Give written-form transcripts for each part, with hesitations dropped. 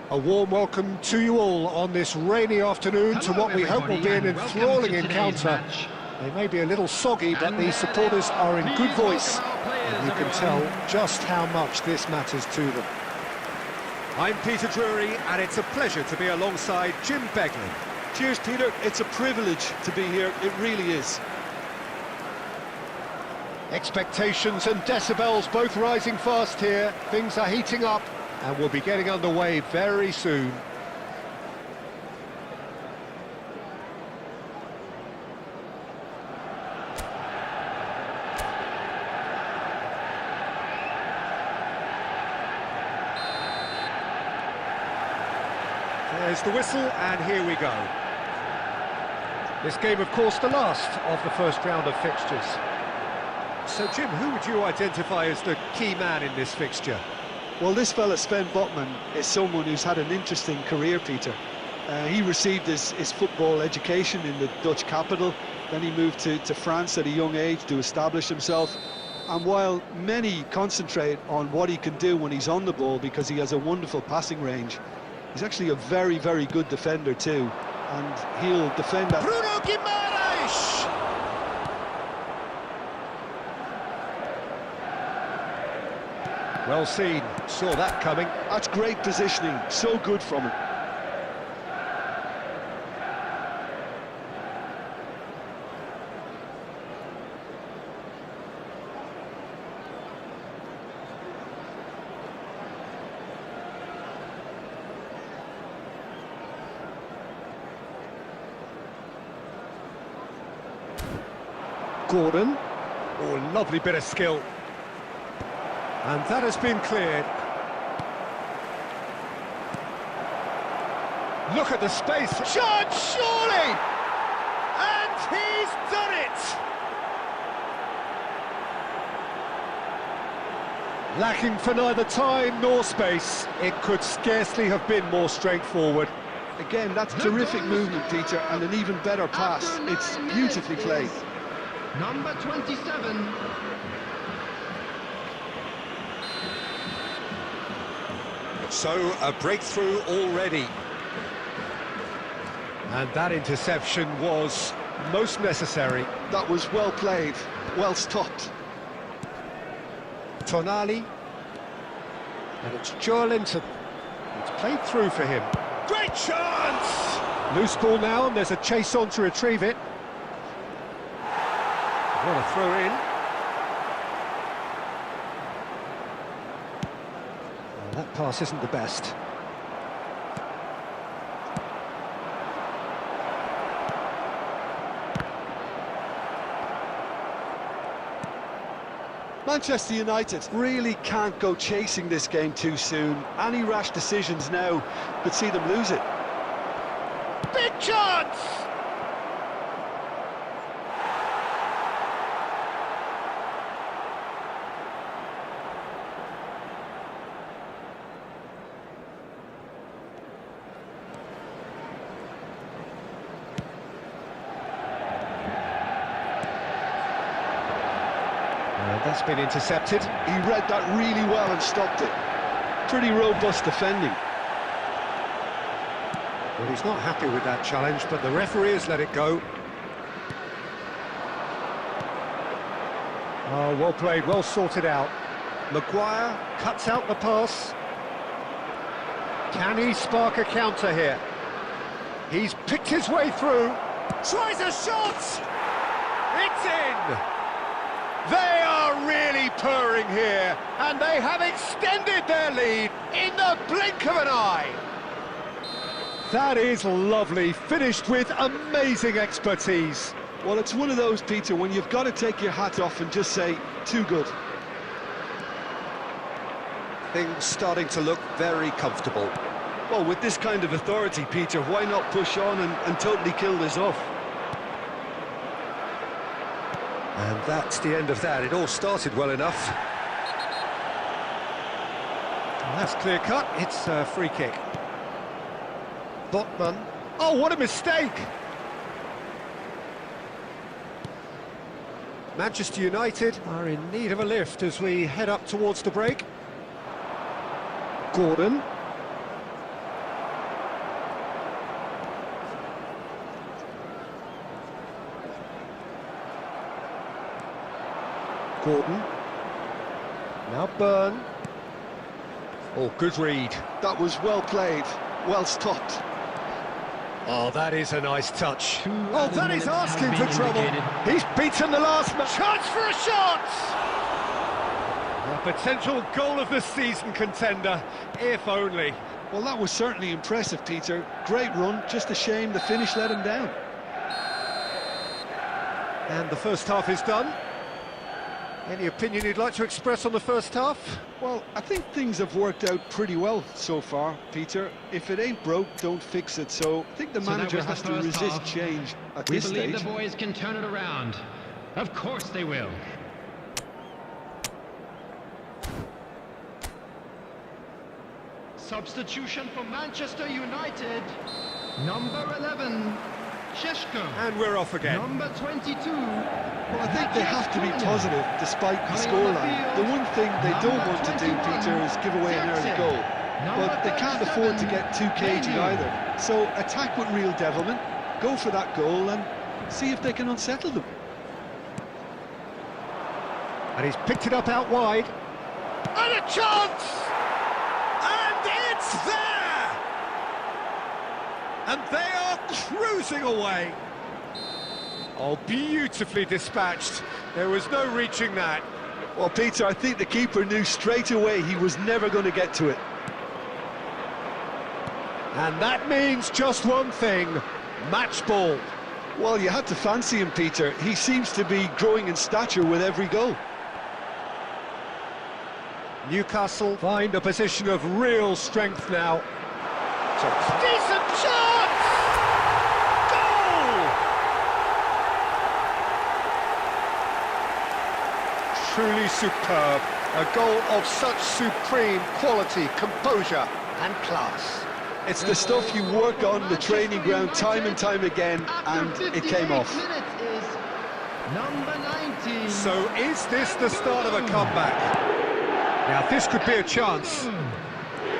A warm welcome to you all on this rainy afternoon to what we hope will be an enthralling encounter. They may be a little soggy, but the supporters are in good voice, and you can tell just how much this matters to them. I'm Peter Drury, and it's a pleasure to be alongside Jim Beglin. Cheers, Peter. It's a privilege to be here. It really is. Expectations and decibels both rising fast here. Things are heating up, and we'll be getting underway very soon. There's the whistle, and here we go. This game, of course, the last of the first round of fixtures. So, Jim, who would you identify as the key man in this fixture? Well, this fella, Sven Botman, is someone who's had an interesting career, Peter. He received his football education in the Dutch capital, then he moved to France at a young age to establish himself. And while many concentrate on what he can do when he's on the ball because he has a wonderful passing range, he's actually a very, very good defender too, and he'll defend that. Bruno Guimaraes! Well seen, saw that coming. That's great positioning, so good from him. Gordon. Oh, lovely bit of skill. And that has been cleared. Look at the space. Shot, surely! And he's done it! Lacking for neither time nor space. It could scarcely have been more straightforward. Again, that's terrific movement, Peter, and an even better pass. It's beautifully played. Number 27. So, a breakthrough already. And that interception was most necessary. That was well played, well stopped. Tonali. And it's Joelinton. It's played through for him. Great chance! Loose ball now, and there's a chase on to retrieve it. What a throw in. Well, that pass isn't the best. Manchester United really can't go chasing this game too soon. Any rash decisions now could see them lose it. Big chance! That's been intercepted. He read that really well and stopped it. Pretty robust defending. Well, he's not happy with that challenge, but the referee has let it go. Oh, well played, well sorted out. Maguire cuts out the pass. Can he spark a counter here? He's picked his way through. Tries a shot! It's in! They are really purring here, and they have extended their lead in the blink of an eye. That is lovely, finished with amazing expertise. Well, it's one of those, Peter, when you've got to take your hat off and just say, too good. Things starting to look very comfortable. Well, with this kind of authority, Peter, why not push on and totally kill this off? And that's the end of that. It all started well enough. Well, that's clear cut. It's a free kick. Botman. Oh, what a mistake! Manchester United are in need of a lift as we head up towards the break. Gordon. Gordon. Now Byrne. Oh, good read. That was well played, well stopped. Oh, that is a nice touch. Oh, that is asking for trouble. He's beaten the last man. Chance for a shot! A potential goal of the season contender, if only. Well, that was certainly impressive, Peter. Great run, just a shame the finish let him down. And the first half is done. Any opinion you'd like to express on the first half? Well, I think things have worked out pretty well so far, Peter. If it ain't broke, don't fix it. So I think the manager has to resist change at this stage. We believe the boys can turn it around. Of course they will. Substitution for Manchester United. Number 11, Šeško. And we're off again. Number 22. Well, I think they have to be positive despite the scoreline. The one thing they don't want to do, Peter, is give away an early goal. But they can't afford to get too cagey either. So attack with real devilment, go for that goal and see if they can unsettle them. And he's picked it up out wide. And a chance! And it's there! And they are cruising away. Oh, beautifully dispatched. There was no reaching that. Well, Peter, I think the keeper knew straight away he was never going to get to it. And that means just one thing, match ball. Well, you had to fancy him, Peter. He seems to be growing in stature with every goal. Newcastle find a position of real strength now. Decent shot! Goal! Truly superb. A goal of such supreme quality, composure and class. It's the stuff you work on the training ground time and time again, and it came off. Number 19. So is this the start of a comeback? Now this could be a chance.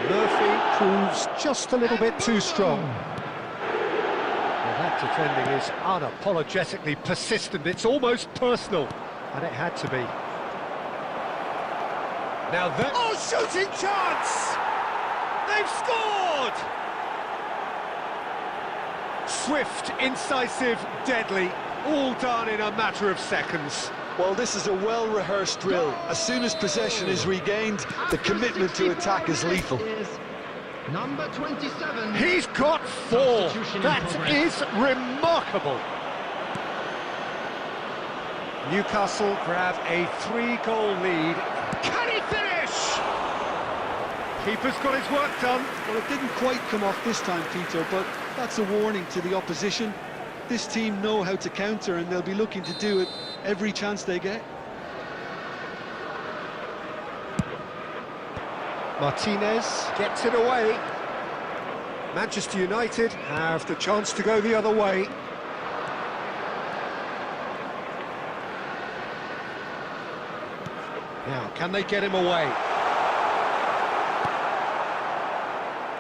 Murphy proves just a little bit too strong. Well, that defending is unapologetically persistent. It's almost personal, and it had to be. Now that... Oh, shooting chance! They've scored! Swift, incisive, deadly, all done in a matter of seconds. Well, this is a well-rehearsed drill. As soon as possession is regained, the commitment to attack is lethal. Number 27. He's got 4. That is remarkable. Newcastle grab a 3-goal lead. Can he finish? Keeper's got his work done. Well, it didn't quite come off this time, Peter, but that's a warning to the opposition. This team know how to counter, and they'll be looking to do it every chance they get. Martinez gets it away. Manchester United have the chance to go the other way. Now, can they get him away?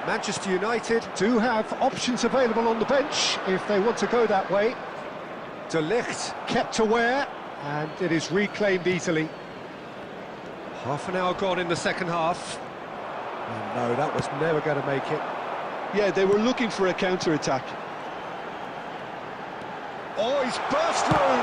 Manchester United do have options available on the bench if they want to go that way. De Ligt kept aware, and it is reclaimed easily. Half an hour gone in the second half. And no, that was never going to make it. Yeah, they were looking for a counter-attack. Oh, he's burst through!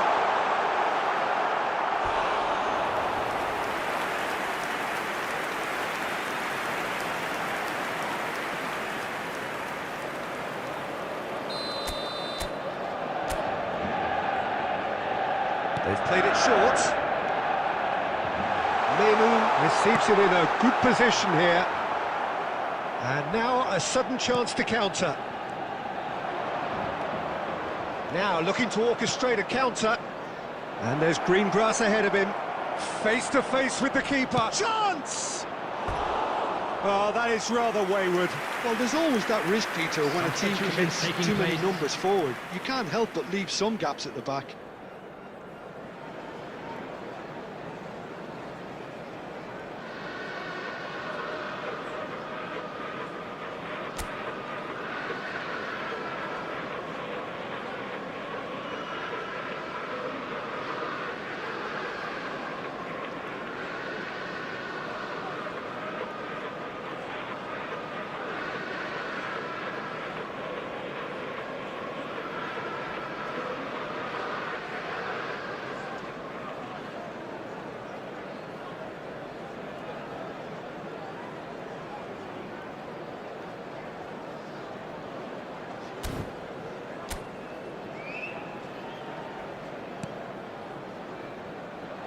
They've played it short. Menu receives it in a good position here. And now a sudden chance to counter. Now looking to orchestrate a counter. And there's green grass ahead of him. Face to face with the keeper. Chance! Oh, that is rather wayward. Well, there's always that risk, Peter, when a team commits too many numbers forward. You can't help but leave some gaps at the back.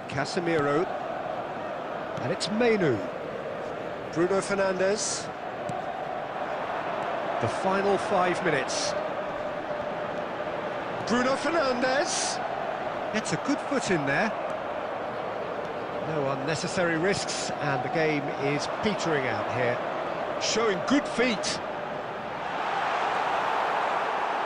Casemiro, and it's Menu. Bruno Fernandes. The final 5 minutes. Bruno Fernandes. It's a good foot in there. No unnecessary risks, and the game is petering out here. Showing good feet.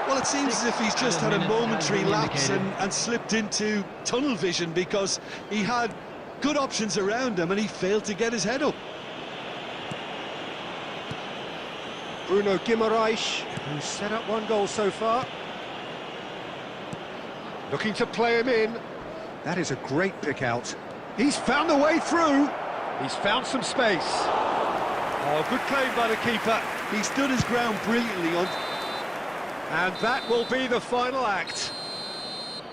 Well, it seems as if he's just had a momentary lapse and slipped into tunnel vision, because he had good options around him and he failed to get his head up. Bruno Guimaraes, who's set up 1 goal so far. Looking to play him in. That is a great pick out. He's found the way through. He's found some space. Oh, good claim by the keeper. He stood his ground brilliantly on... And that will be the final act.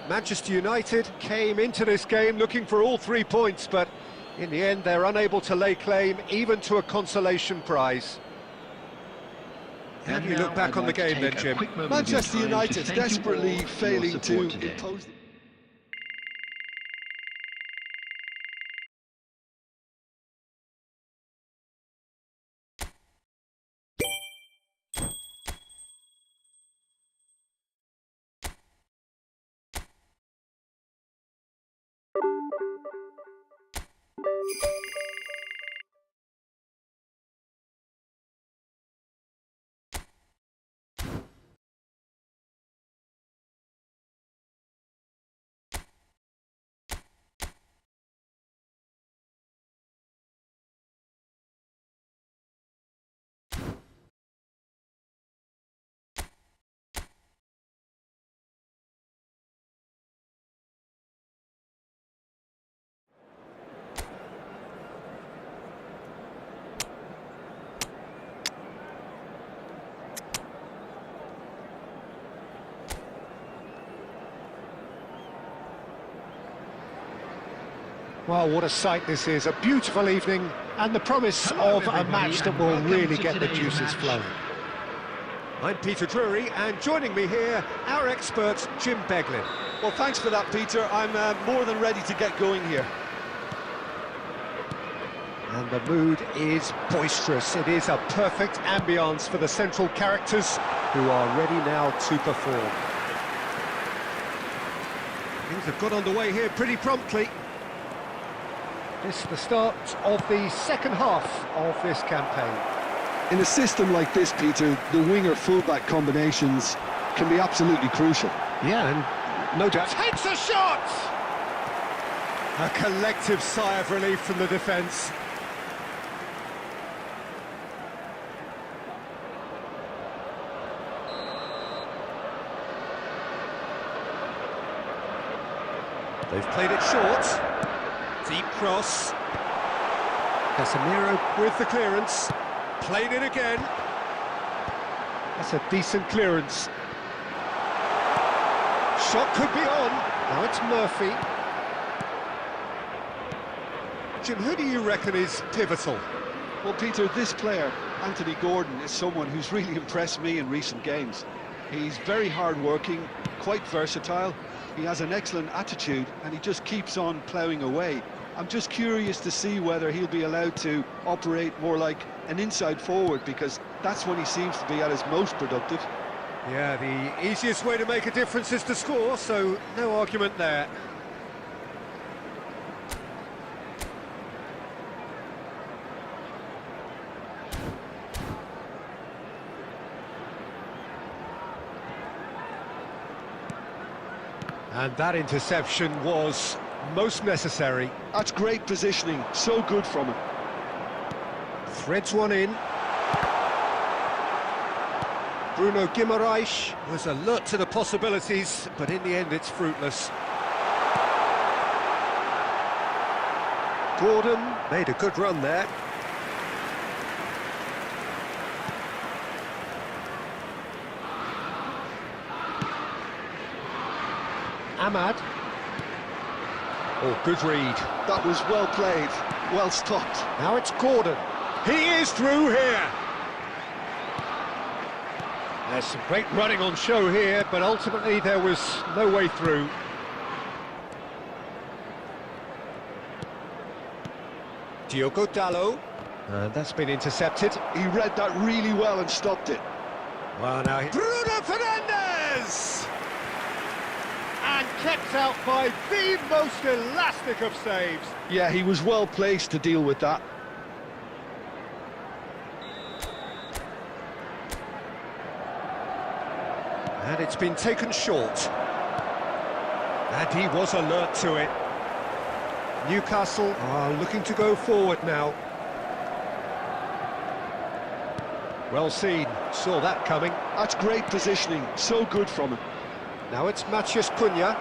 Manchester United came into this game looking for all 3 points, but in the end they're unable to lay claim even to a consolation prize. How do you look back on the game then, Jim? Manchester United desperately failing to impose... Well, what a sight this is. A beautiful evening and the promise of a match that will really get the juices flowing. I'm Peter Drury, and joining me here, our expert, Jim Beglin. Well, thanks for that, Peter. I'm more than ready to get going here. And the mood is boisterous. It is a perfect ambience for the central characters who are ready now to perform. Things have got underway here pretty promptly. This is the start of the second half of this campaign. In a system like this, Peter, the winger-fullback combinations can be absolutely crucial. Yeah, and no doubt... Takes a shot! A collective sigh of relief from the defence. They've played it short. Deep cross. Casemiro with the clearance. Played it again. That's a decent clearance. Shot could be on. Now it's Murphy. Jim, who do you reckon is pivotal? Well, Peter, this player, Anthony Gordon, is someone who's really impressed me in recent games. He's very hard-working, quite versatile. He has an excellent attitude and he just keeps on ploughing away. I'm just curious to see whether he'll be allowed to operate more like an inside forward, because that's when he seems to be at his most productive. Yeah, the easiest way to make a difference is to score, so no argument there. And that interception was most necessary. That's great positioning, so good from him. Threads one in. Bruno Guimaraes was alert to the possibilities, but in the end it's fruitless. Gordon made a good run there. Ahmad. Oh, good read. That was well played, well stopped. Now it's Gordon. He is through here. There's some great running on show here, but ultimately there was no way through. Diogo Dalot. That's been intercepted. He read that really well and stopped it. Well, now Bruno Fernandes! And kept out by the most elastic of saves. Yeah, he was well placed to deal with that. And it's been taken short. And he was alert to it. Newcastle are looking to go forward now. Well seen, saw that coming. That's great positioning, so good from him. Now it's Matheus Cunha.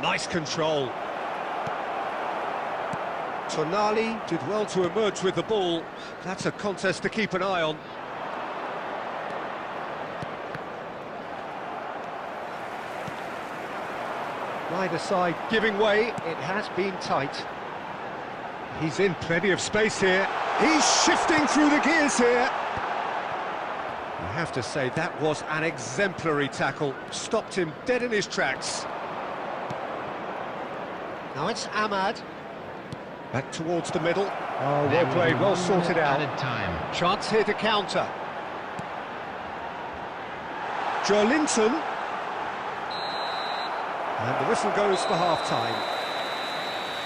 Nice control. Tonali did well to emerge with the ball. That's a contest to keep an eye on. Neither side giving way, it has been tight. He's in plenty of space here. He's shifting through the gears here. I have to say, that was an exemplary tackle. Stopped him dead in his tracks. Now it's Ahmad. Back towards the middle. Oh, well played, well sorted out. Time. Chance here to counter. Joelinton. And the whistle goes for half-time.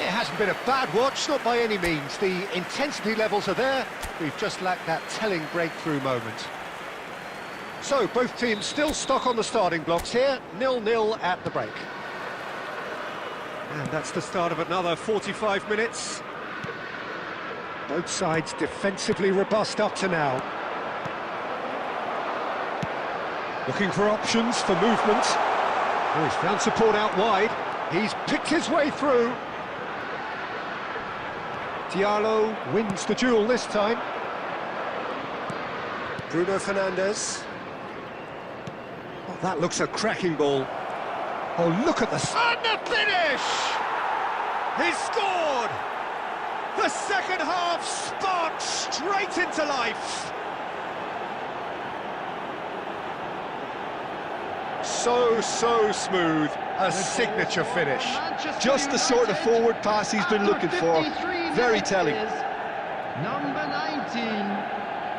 It hasn't been a bad watch, not by any means. The intensity levels are there. We've just lacked that telling breakthrough moment. So, both teams still stuck on the starting blocks here. 0-0 at the break. And that's the start of another 45 minutes. Both sides defensively robust up to now. Looking for options for movement. Oh, he's found support out wide. He's picked his way through. Diallo wins the duel this time. Bruno Fernandes. Oh, that looks a cracking ball. Oh, look at the... And the finish! He scored! The second half sparked straight into life. So smooth, a signature finish. Just the sort of forward pass he's been looking for. Very telling. Number 19,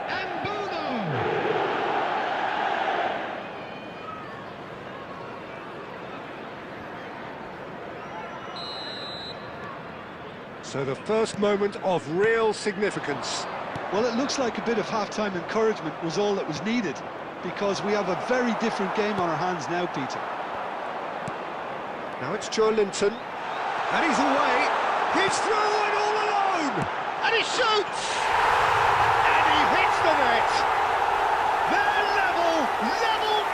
Mbeumo. So the first moment of real significance. Well, it looks like a bit of half-time encouragement was all that was needed, because we have a very different game on our hands now, Peter. Now it's Joelinton, and he's away. He's through and all alone, and he shoots, and he hits the net. They're level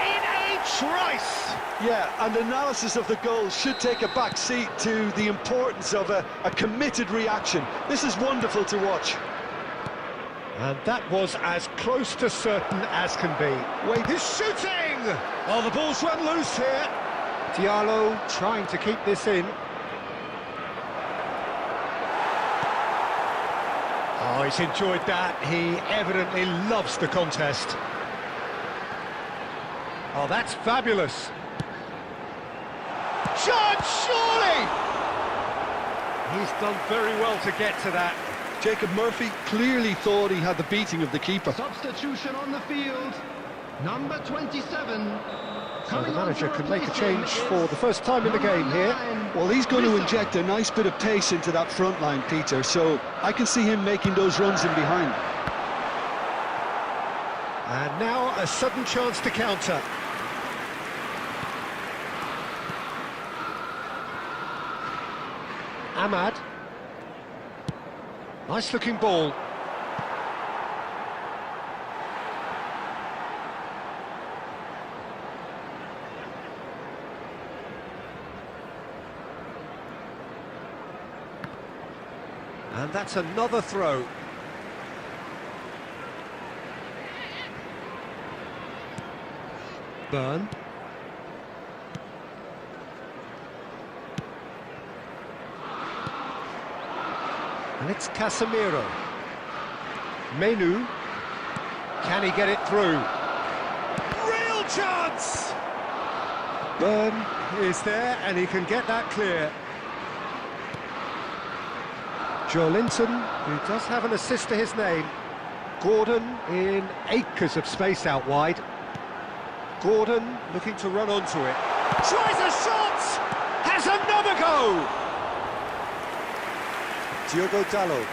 in a trice. Yeah, and analysis of the goal should take a back seat to the importance of a committed reaction. This is wonderful to watch. And that was as close to certain as can be. Wait, he's shooting! Oh, the ball's run loose here. Diallo trying to keep this in. Oh, he's enjoyed that. He evidently loves the contest. Oh, that's fabulous. Chance, surely! He's done very well to get to that. Jacob Murphy clearly thought he had the beating of the keeper. Substitution on the field. Number 27. So the manager can make a change for the first time in the game here. Well, he's going to inject a nice bit of pace into that front line, Peter, so I can see him making those runs in behind. And now a sudden chance to counter. Ahmad. Nice looking ball. And that's another throw. Burn. And it's Casemiro. Menu. Can he get it through? Real chance! Burn is there and he can get that clear. Joelinton, who does have an assist to his name. Gordon in acres of space out wide. Gordon looking to run onto it. Tries a shot! Has another go! Diogo Dalot.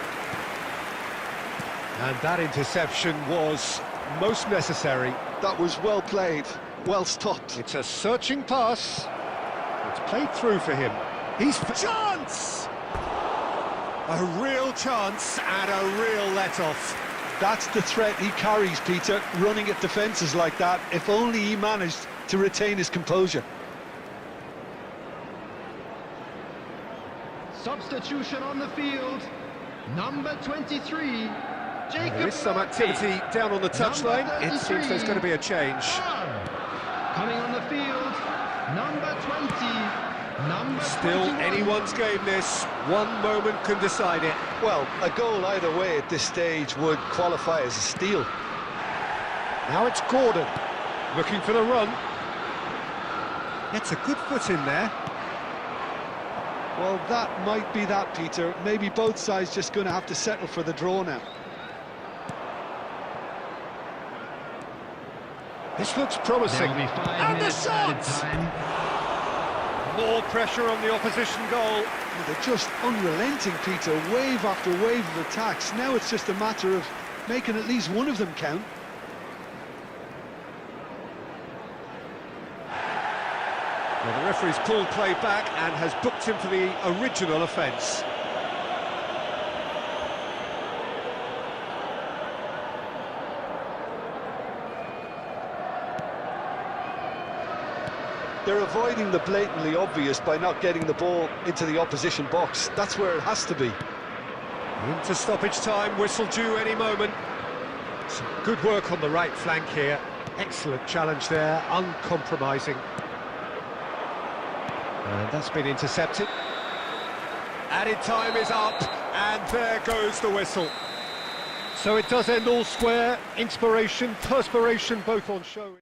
And that interception was most necessary. That was well played, well stopped. It's a searching pass. It's played through for him. He's... Chance! A real chance and a real let-off. That's the threat he carries, Peter, running at defences like that, if only he managed to retain his composure. Substitution on the field. Number 23. Jacob There is some activity down on the touchline. It seems there's going to be a change. Coming on the field. Number 20. Still 21. anyone's game this. One moment can decide it. Well, a goal either way at this stage would qualify as a steal. Now it's Gordon, looking for the run. Gets a good foot in there. Well, that might be that, Peter. Maybe both sides just going to have to settle for the draw now. This looks promising. There'll be 5 And the minutes added shot! time. More pressure on the opposition goal. They're just unrelenting, Peter. Wave after wave of attacks. Now it's just a matter of making at least one of them count. Well, the referee's pulled play back and has booked him for the original offence. They're avoiding the blatantly obvious by not getting the ball into the opposition box. That's where it has to be. Into stoppage time, whistle due any moment. Some good work on the right flank here. Excellent challenge there, uncompromising. And that's been intercepted. Added time is up, and there goes the whistle. So it does end all square. Inspiration, perspiration, both on show.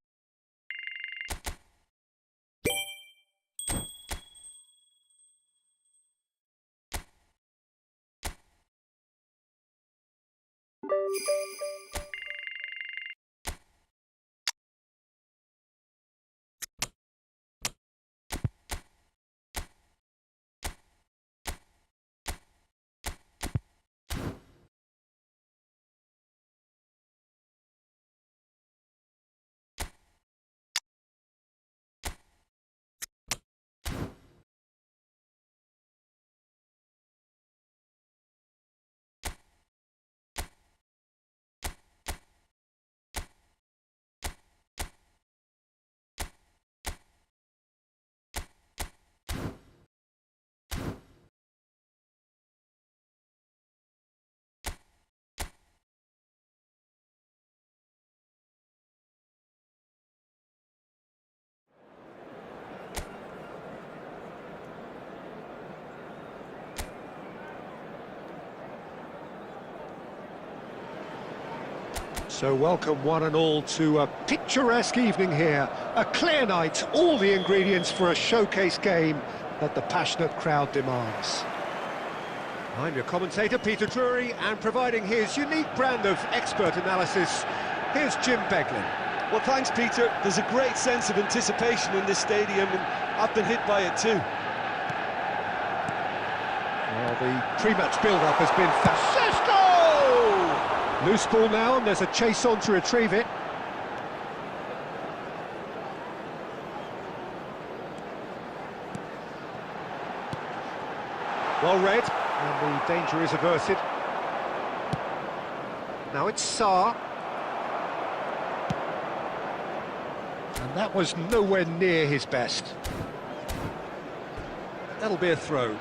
So welcome one and all to a picturesque evening here. A clear night, all the ingredients for a showcase game that the passionate crowd demands. I'm your commentator, Peter Drury, and providing his unique brand of expert analysis, here's Jim Beglin. Well, thanks, Peter. There's a great sense of anticipation in this stadium, and I've been hit by it too. Well, the pre-match build-up has been Šeško! Loose ball now, and there's a chase on to retrieve it. Well read, and the danger is averted. Now it's Sarr. And that was nowhere near his best. That'll be a throw.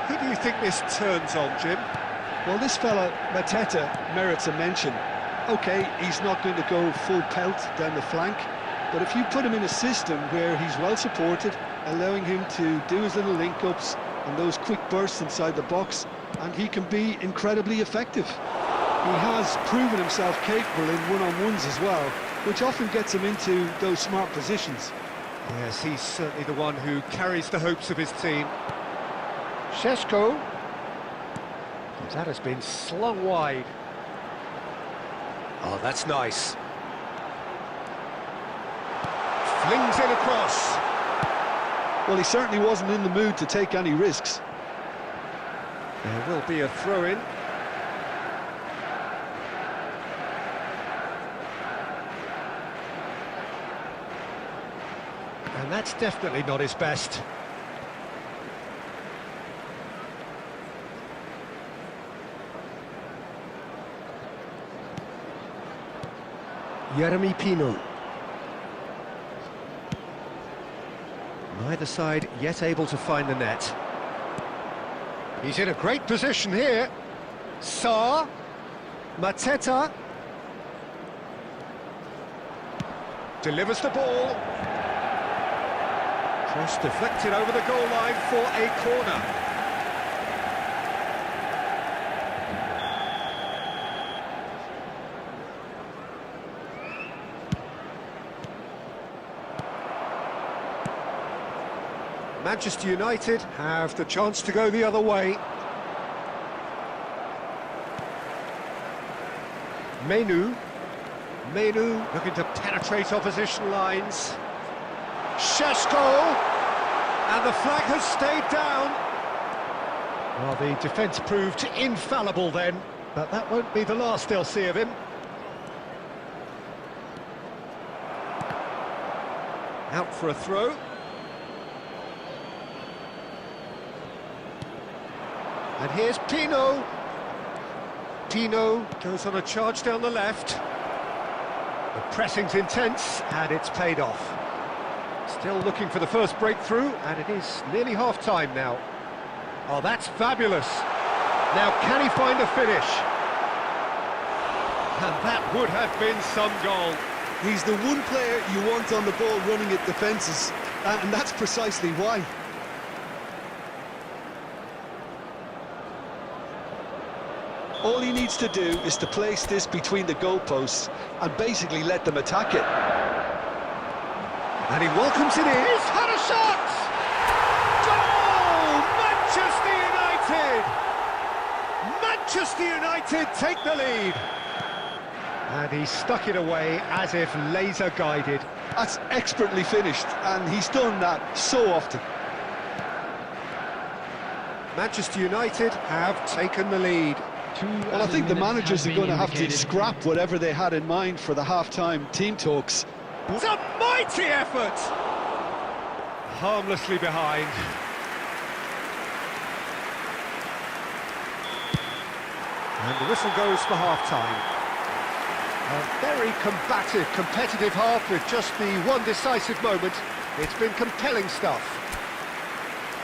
Who do you think this turns on, Jim? Well, this fella, Mateta, merits a mention. OK, he's not going to go full pelt down the flank, but if you put him in a system where he's well supported, allowing him to do his little link-ups and those quick bursts inside the box, and he can be incredibly effective. He has proven himself capable in one-on-ones as well, which often gets him into those smart positions. Yes, he's certainly the one who carries the hopes of his team. Šeško. That has been slung wide. Oh, that's nice. Flings it across. Well, he certainly wasn't in the mood to take any risks. There will be a throw-in. And that's definitely not his best. Yeremy Pino. Neither side yet able to find the net. He's in a great position here. Sarr. Mateta. Delivers the ball. Cross deflected over the goal line for a corner. Manchester United have the chance to go the other way. Menu looking to penetrate opposition lines. Šeško, and the flag has stayed down. Well, the defence proved infallible then, but that won't be the last they'll see of him. Out for a throw. And here's Pino. Pino goes on a charge down the left. The pressing's intense, and it's paid off. Still looking for the first breakthrough, and it is nearly half-time now. Oh, that's fabulous. Now, can he find a finish? And that would have been some goal. He's the one player you want on the ball running at defences, and that's precisely why. All he needs to do is to place this between the goalposts and basically let them attack it. And he welcomes it in. He's had a shot! Goal! Manchester United! Manchester United take the lead. And he stuck it away as if laser-guided. That's expertly finished, and he's done that so often. Manchester United have taken the lead. Well, I think the managers are going to have to scrap whatever they had in mind for the half-time team talks. It's a mighty effort! Harmlessly behind. And the whistle goes for half-time. A very combative, competitive half with just the one decisive moment. It's been compelling stuff.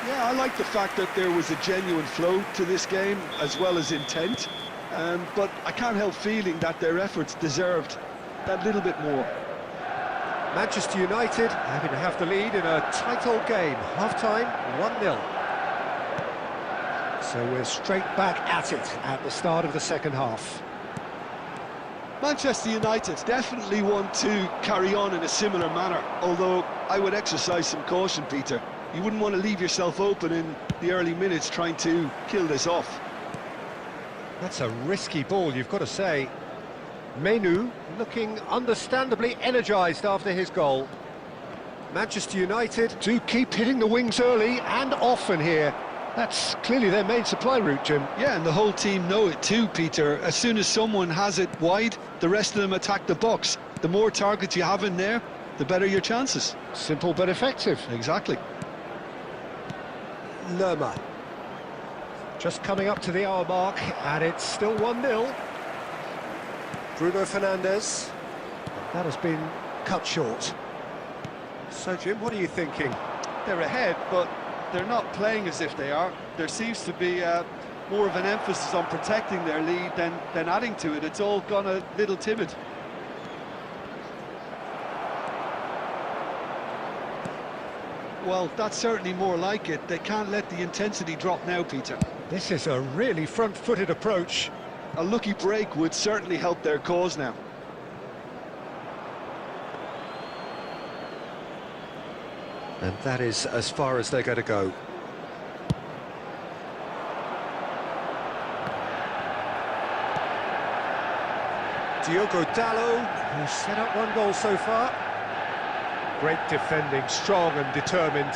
Yeah, I like the fact that there was a genuine flow to this game, as well as intent. But I can't help feeling that their efforts deserved that little bit more. Manchester United having to have the lead in a tight old game. Half-time, 1-0. So we're straight back at it at the start of the second half. Manchester United definitely want to carry on in a similar manner, although I would exercise some caution, Peter. You wouldn't want to leave yourself open in the early minutes trying to kill this off. That's a risky ball, you've got to say. Menu looking understandably energised after his goal. Manchester United do keep hitting the wings early and often here. That's clearly their main supply route, Jim. Yeah, and the whole team know it too, Peter. As soon as someone has it wide, the rest of them attack the box. The more targets you have in there, the better your chances. Simple but effective. Exactly. Lerma. Just coming up to the hour mark, and it's still 1-0. Bruno Fernandes. That has been cut short. So, Jim, what are you thinking? They're ahead, but they're not playing as if they are. There seems to be more of an emphasis on protecting their lead than adding to it. It's all gone a little timid. Well, that's certainly more like it. They can't let the intensity drop now, Peter. This is a really front-footed approach. A lucky break would certainly help their cause now. And that is as far as they're going to go. Diogo Dalot, who's set up one goal so far. Great defending, strong and determined.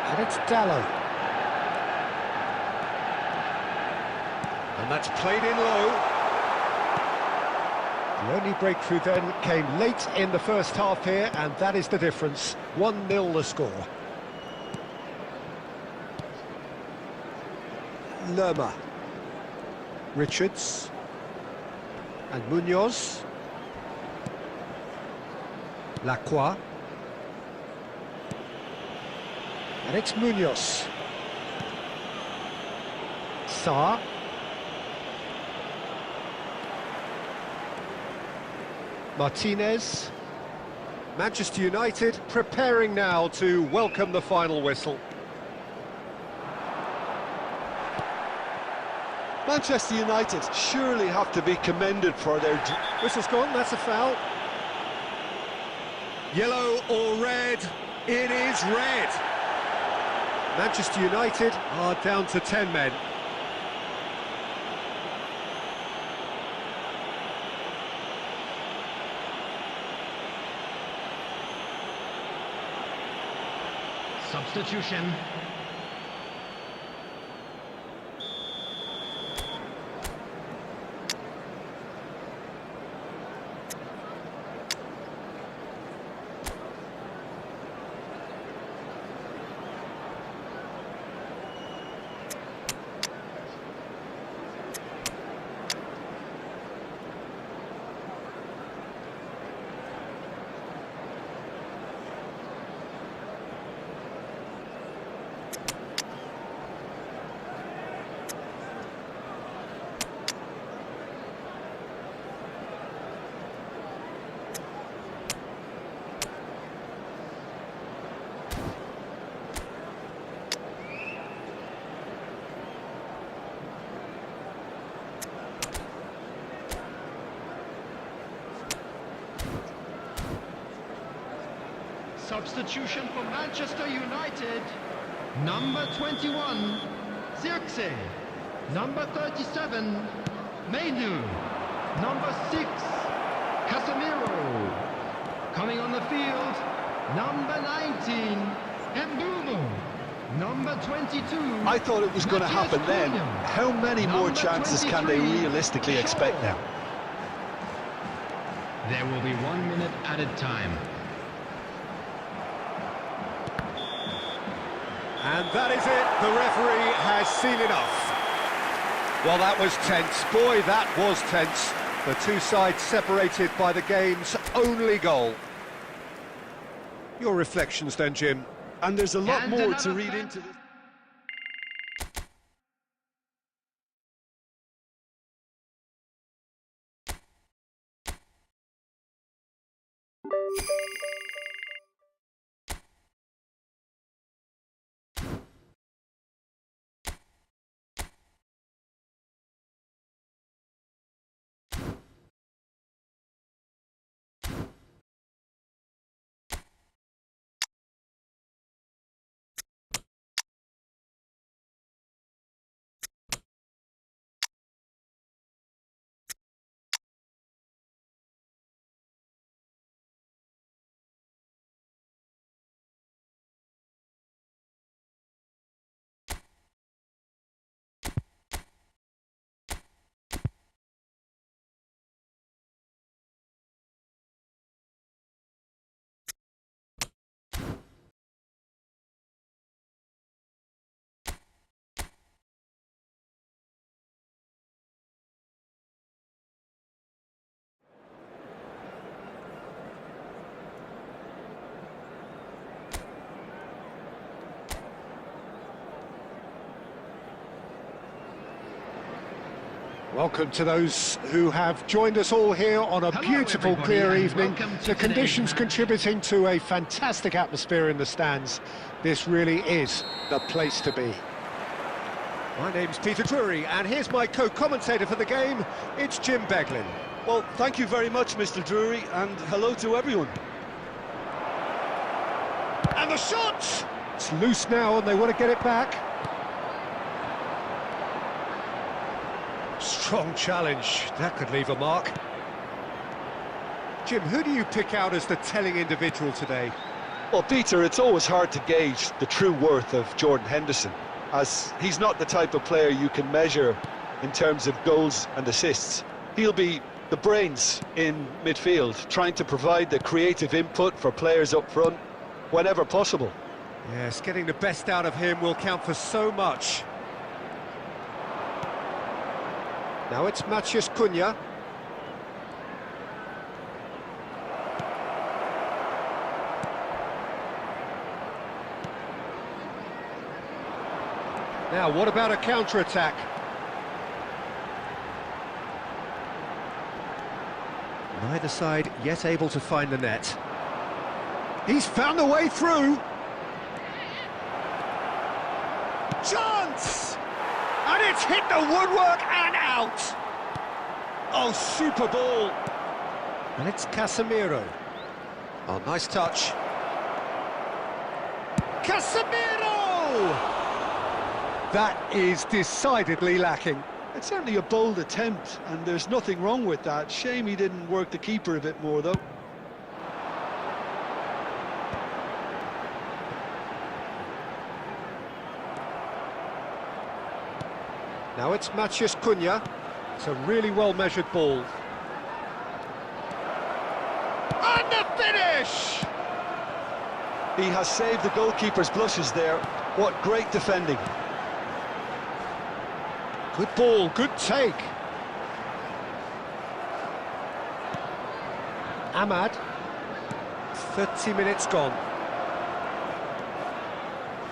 And it's Dalot. And that's played in low. The only breakthrough then came late in the first half here, and that is the difference. 1-0 the score. Lerma. Richards. And Munoz. Lacroix. And it's Munoz. Sarr. Martinez. Manchester United preparing now to welcome the final whistle. Manchester United surely have to be commended for their... Whistle's gone, that's a foul. Yellow or red? It is red. Manchester United are down to 10 men. Substitution. Substitution for Manchester United. Number 21, Zirkzee. Number 37, Menu. Number 6, Casemiro. Coming on the field, number 19, Mbumo. Number 22. I thought it was going to happen then. How many more chances can they realistically expect now? There will be 1 minute added time. And that is it, the referee has seen enough. Well, that was tense. Boy, that was tense. The two sides separated by the game's only goal. Your reflections then, Jim? And there's a lot And more to another read fan- into this. Welcome to those who have joined us all here on a beautiful, clear evening. The conditions contributing to a fantastic atmosphere in the stands. This really is the place to be. My name's Peter Drury, and here's my co-commentator for the game. It's Jim Beglin. Well, thank you very much, Mr. Drury, and hello to everyone. And the shot! It's loose now and they want to get it back. Strong challenge, that could leave a mark. Jim, who do you pick out as the telling individual today? Well, Peter, it's always hard to gauge the true worth of Jordan Henderson, as he's not the type of player you can measure in terms of goals and assists. He'll be the brains in midfield, trying to provide the creative input for players up front whenever possible. Yes, getting the best out of him will count for so much. Now it's Matheus Cunha. Now, what about a counter-attack? Neither side yet able to find the net. He's found a way through. Chance! And it's hit the woodwork and out! Oh, super ball! And it's Casemiro. Oh, nice touch. Casemiro! That is decidedly lacking. It's certainly a bold attempt, and there's nothing wrong with that. Shame he didn't work the keeper a bit more, though. Now it's Matheus Cunha. It's a really well-measured ball. And the finish! He has saved the goalkeeper's blushes there. What great defending. Good ball, good take. Ahmad. 30 minutes gone.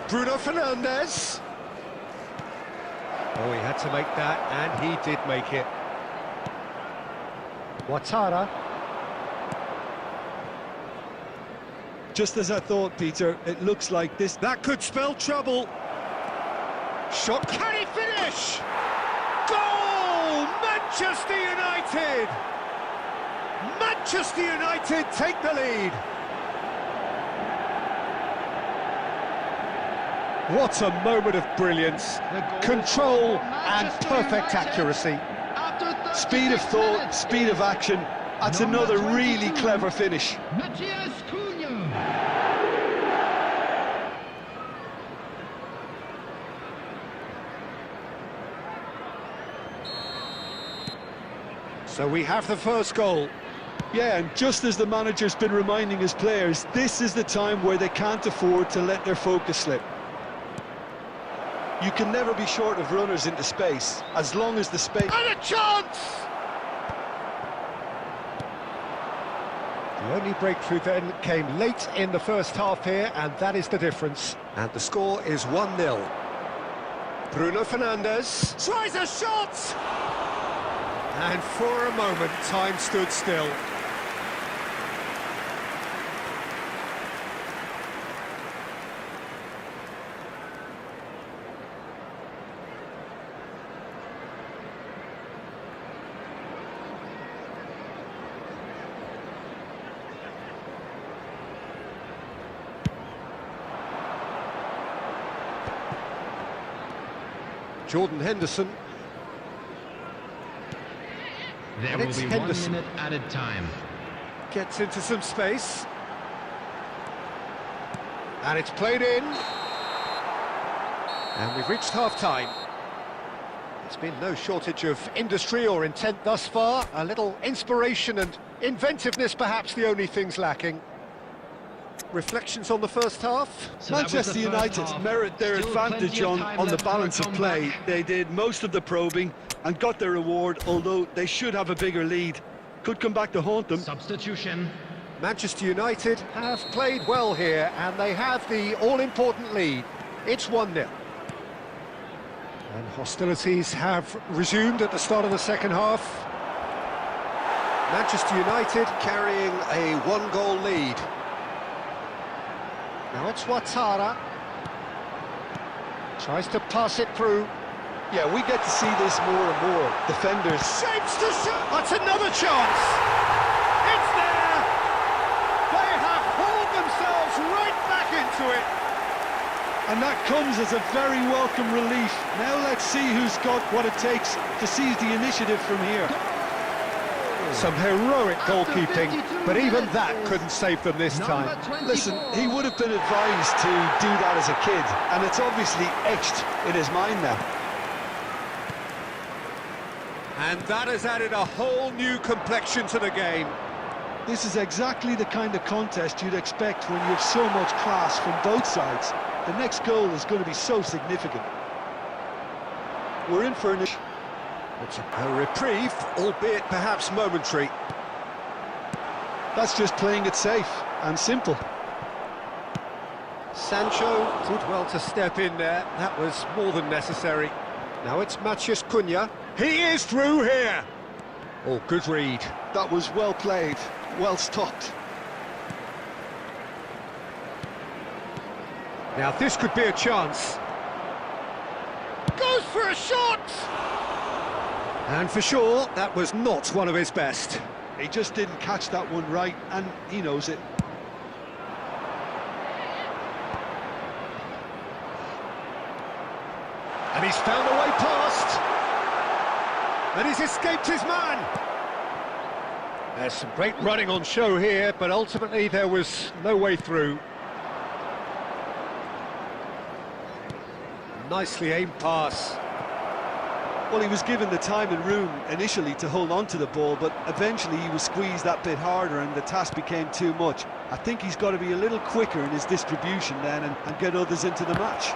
Bruno Fernandes. Oh, he had to make that, and he did make it. Ouattara. Just as I thought, Peter, it looks like this... That could spell trouble. Shot, can he finish? Goal! Manchester United! Manchester United take the lead. What a moment of brilliance. Control and perfect accuracy. Speed of thought, speed of action. That's another really clever finish. Matheus Cunha. So we have the first goal. Yeah, and just as the manager's been reminding his players, this is the time where they can't afford to let their focus slip. You can never be short of runners into space, as long as the space... And a chance! The only breakthrough then came late in the first half here, and that is the difference. And the score is 1-0. Bruno Fernandes tries a shot! And for a moment, time stood still. Jordan Henderson. There And will it's be Henderson. 1 minute added time. Gets into some space. And it's played in. And we've reached half-time. There's been no shortage of industry or intent thus far. A little inspiration and inventiveness, perhaps the only things lacking. Reflections on the first half? So that was the Manchester first United half. merit their Still advantage plenty of on, time on the left for a balance of play. comeback. They did most of the probing and got their reward, although they should have a bigger lead. Could come back to haunt them. Substitution. Manchester United have played well here, and they have the all-important lead. It's 1-0. And hostilities have resumed at the start of the second half. Manchester United carrying a one-goal lead. Now it's Ouattara. Tries to pass it through. Yeah, we get to see this more and more. Defenders. Shapes to shoot. That's another chance. It's there. They have hauled themselves right back into it. And that comes as a very welcome relief. Now let's see who's got what it takes to seize the initiative from here. Some heroic After goalkeeping, 52 but even minutes that is couldn't save them this time. Number 24. Listen, he would have been advised to do that as a kid, and it's obviously etched in his mind now. And that has added a whole new complexion to the game. This is exactly the kind of contest you'd expect when you have so much class from both sides. The next goal is going to be so significant. We're in for an... It's a reprieve, albeit perhaps momentary. That's just playing it safe and simple. Sancho did well to step in there. That was more than necessary. Now it's Matheus Cunha. He is through here. Oh, good read. That was well played, well stopped. Now this could be a chance. Goes for a shot! And for sure, that was not one of his best. He just didn't catch that one right, and he knows it. And he's found a way past. And he's escaped his man. There's some great running on show here, but ultimately there was no way through. Nicely aimed pass. Well, he was given the time and room initially to hold on to the ball, but eventually he was squeezed that bit harder and the task became too much. I think he's got to be a little quicker in his distribution then and get others into the match.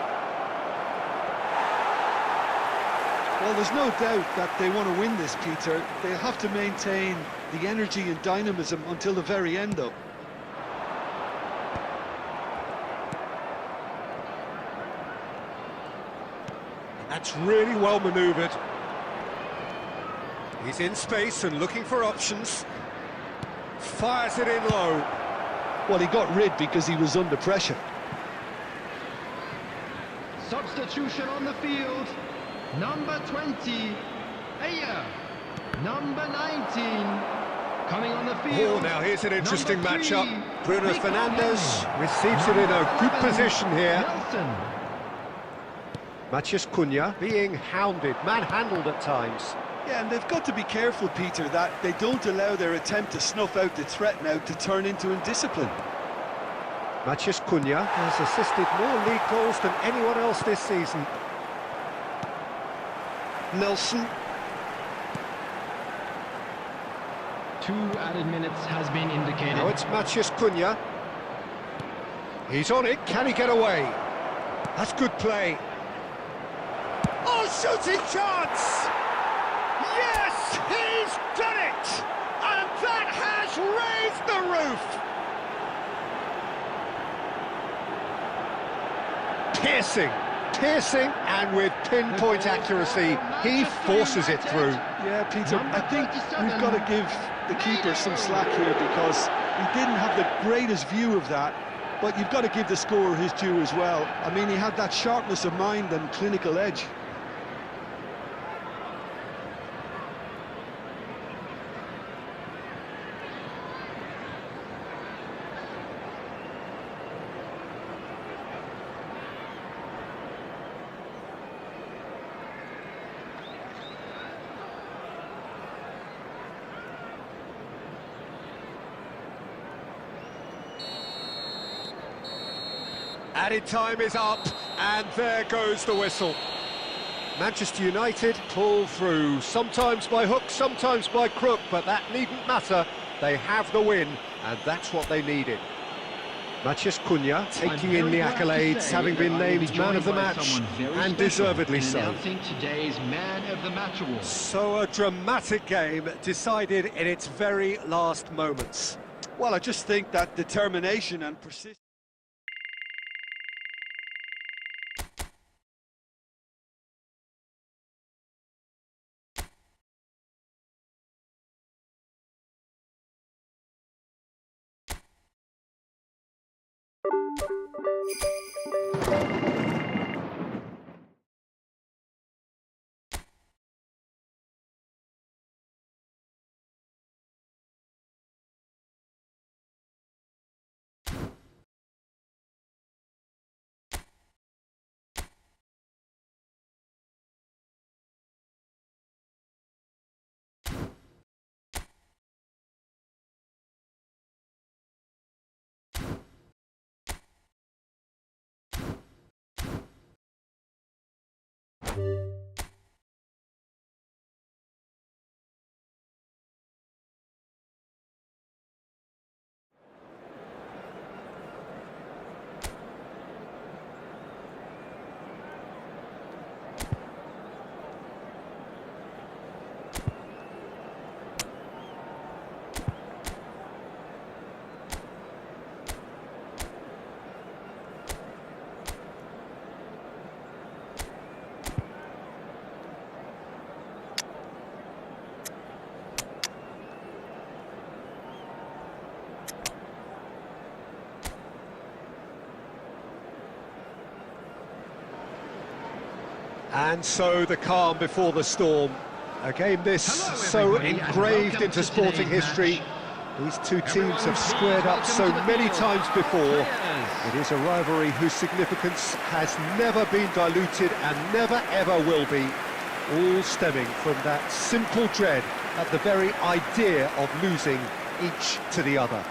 Well, there's no doubt that they want to win this, Peter. They'll have to maintain the energy and dynamism until the very end, though. That's really well manoeuvred. He's in space and looking for options. Fires it in low. Well, he got rid because he was under pressure. Substitution on the field. Number 20, Ayer. Number 19, coming on the field. Oh, now here's an interesting Number 3, matchup. Bruno Rico Fernandes Henry. receives it in a good Number 11, position here. Nelson. Matheus Cunha being hounded, manhandled at times. Yeah, and they've got to be careful, Peter, that they don't allow their attempt to snuff out the threat now to turn into indiscipline. Matheus Cunha has assisted more league goals than anyone else this season. Nelson. 2 added minutes has been indicated. Now it's Matheus Cunha. He's on it, can he get away? That's good play. Oh, shooting chance! Yes, he's done it! And that has raised the roof! Piercing, and with pinpoint accuracy, he forces it through. Yeah, Peter, I think we've got to give the keeper some slack here because he didn't have the greatest view of that, but you've got to give the scorer his due as well. I mean, he had that sharpness of mind and clinical edge. Added time is up, and there goes the whistle. Manchester United pull through, sometimes by hook, sometimes by crook, but that needn't matter. They have the win, and that's what they needed. Matheus Cunha taking in the accolades, having been named man of the match, and deservedly so. Announcing today's man of the match award. So a dramatic game decided in its very last moments. Well, I just think that determination and persistence. And so the calm before the storm. A game this so engraved into sporting history. These two teams have squared up so many times before. It is a rivalry whose significance has never been diluted and never ever will be. All stemming from that simple dread at the very idea of losing each to the other.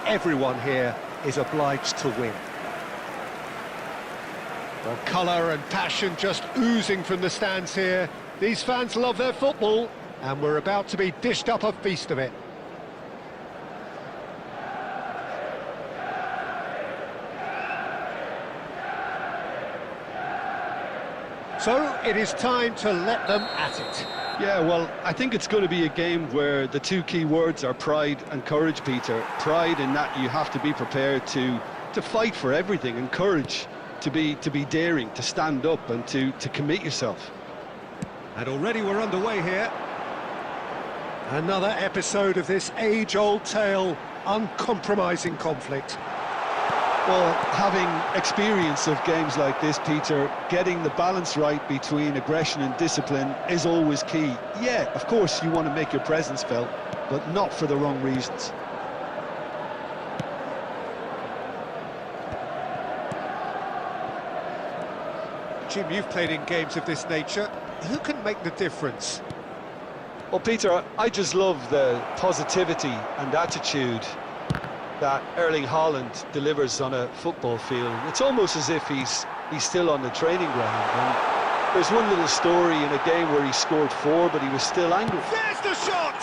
Everyone here is obliged to win. Well, colour and passion just oozing from the stands here. These fans love their football, and we're about to be dished up a feast of it. So, it is time to let them at it. Yeah, well, I think it's going to be a game where the two key words are pride and courage, Peter. Pride in that you have to be prepared to fight for everything, and courage to be daring, to stand up and to commit yourself. And already we're underway here. Another episode of this age-old tale, uncompromising conflict. Well, having experience of games like this, Peter, getting the balance right between aggression and discipline is always key. Yeah, of course you want to make your presence felt, but not for the wrong reasons. Jim, you've played in games of this nature. Who can make the difference? Well, Peter, I just love the positivity and attitude that Erling Haaland delivers on a football field. It's almost as if he's still on the training ground. And there's one little story in a game where he scored 4, but he was still angry. There's the shot!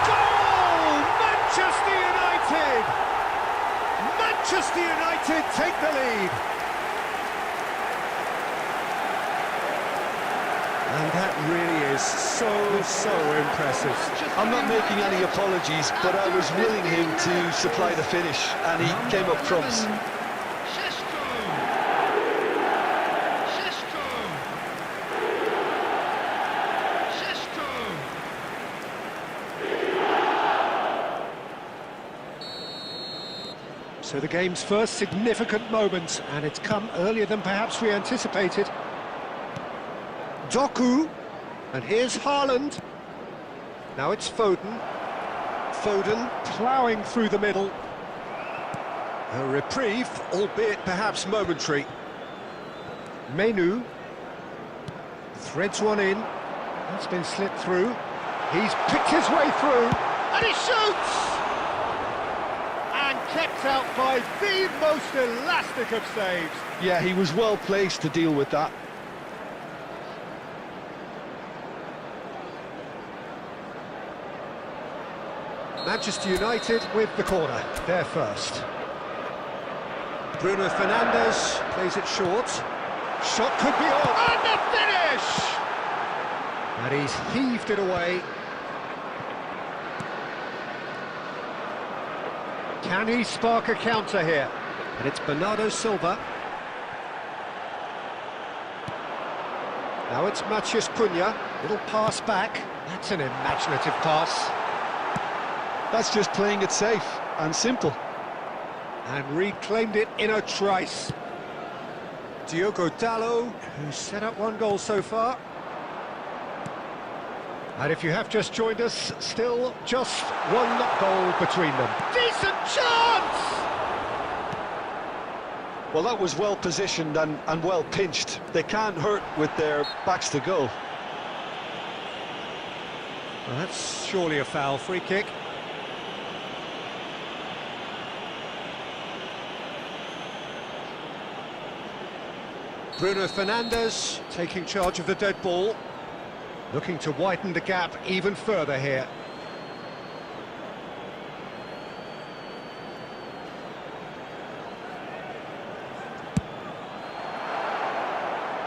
Goal! Manchester United! Manchester United take the lead. And that really is so impressive. I'm not making any apologies, but I was willing him to supply the finish, and he came up trumps. So the game's first significant moment, and it's come earlier than perhaps we anticipated. Doku, and here's Haaland. Now it's Foden. Foden ploughing through the middle. A reprieve, albeit perhaps momentary. Menu threads one in. That's been slipped through. He's picked his way through, and he shoots! And kept kept out by the most elastic of saves. Yeah, he was well placed to deal with that. Manchester United with the corner, they're first. Bruno Fernandes plays it short. Shot could be on, and the finish! And he's heaved it away. Can he spark a counter here? And it's Bernardo Silva. Now it's Matheus Cunha, little pass back. That's an imaginative pass. That's just playing it safe and simple. And reclaimed it in a trice. Diogo Dalot, who's set up one goal so far. And if you have just joined us, still just one goal between them. Decent chance! Well, that was well positioned and well pinched. They can't hurt with their backs to goal. Well, that's surely a foul. Free kick. Bruno Fernandes taking charge of the dead ball, looking to widen the gap even further here.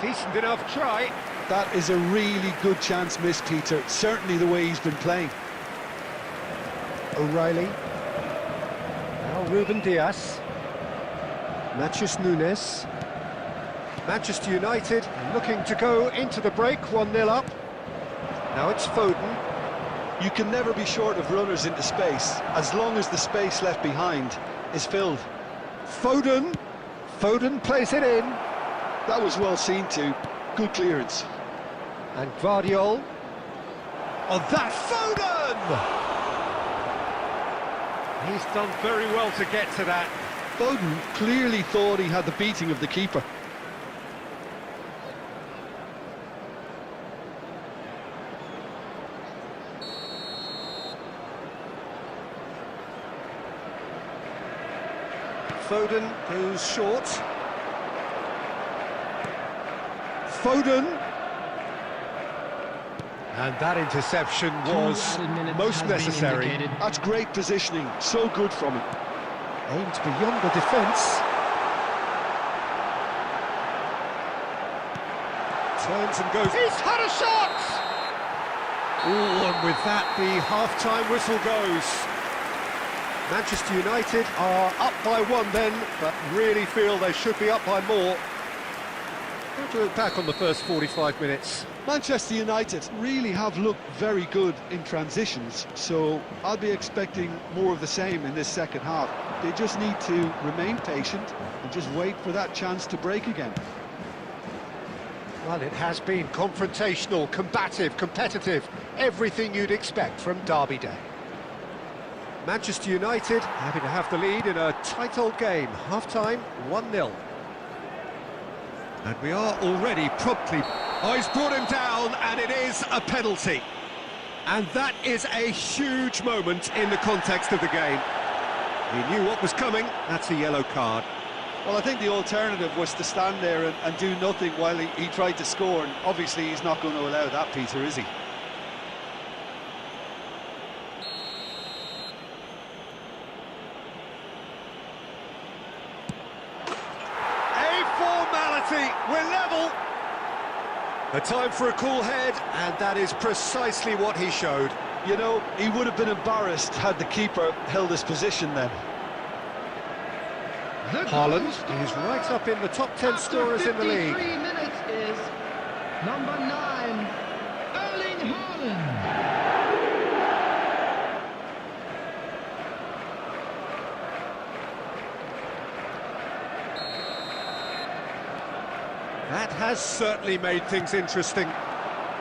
Decent enough try. That is a really good chance missed, Peter. Certainly the way he's been playing. O'Reilly. Now Ruben Dias. Matheus Nunes. Manchester United looking to go into the break, 1-0 up. Now it's Foden. You can never be short of runners into space, as long as the space left behind is filled. Foden. Foden plays it in. That was well seen too. Good clearance. And Guardiola. Oh, that's Foden! He's done very well to get to that. Foden clearly thought he had the beating of the keeper. Foden goes short. Foden. And that interception was most necessary. That's great positioning, so good from him. Aimed beyond the defence. Turns and goes. He's had a shot! Ooh, and with that, the half-time whistle goes. Manchester United are up by one then, but really feel they should be up by more. How to look back on the first 45 minutes? Manchester United really have looked very good in transitions, so I'll be expecting more of the same in this second half. They just need to remain patient and just wait for that chance to break again. Well, it has been confrontational, combative, competitive, everything you'd expect from Derby Day. Manchester United happy to have the lead in a tight old game. Half-time, 1-0. And we are already promptly... Oh, he's brought him down, and it is a penalty. And that is a huge moment in the context of the game. He knew what was coming, that's a yellow card. Well, I think the alternative was to stand there and do nothing while he tried to score, and obviously he's not going to allow that, Peter, is he? We're level. A time for a cool head, and that is precisely what he showed. You know, he would have been embarrassed had the keeper held his position then. Haaland is right up in the top 10 scorers in the league. 53 minutes is number 9, Erling Haaland. That has certainly made things interesting.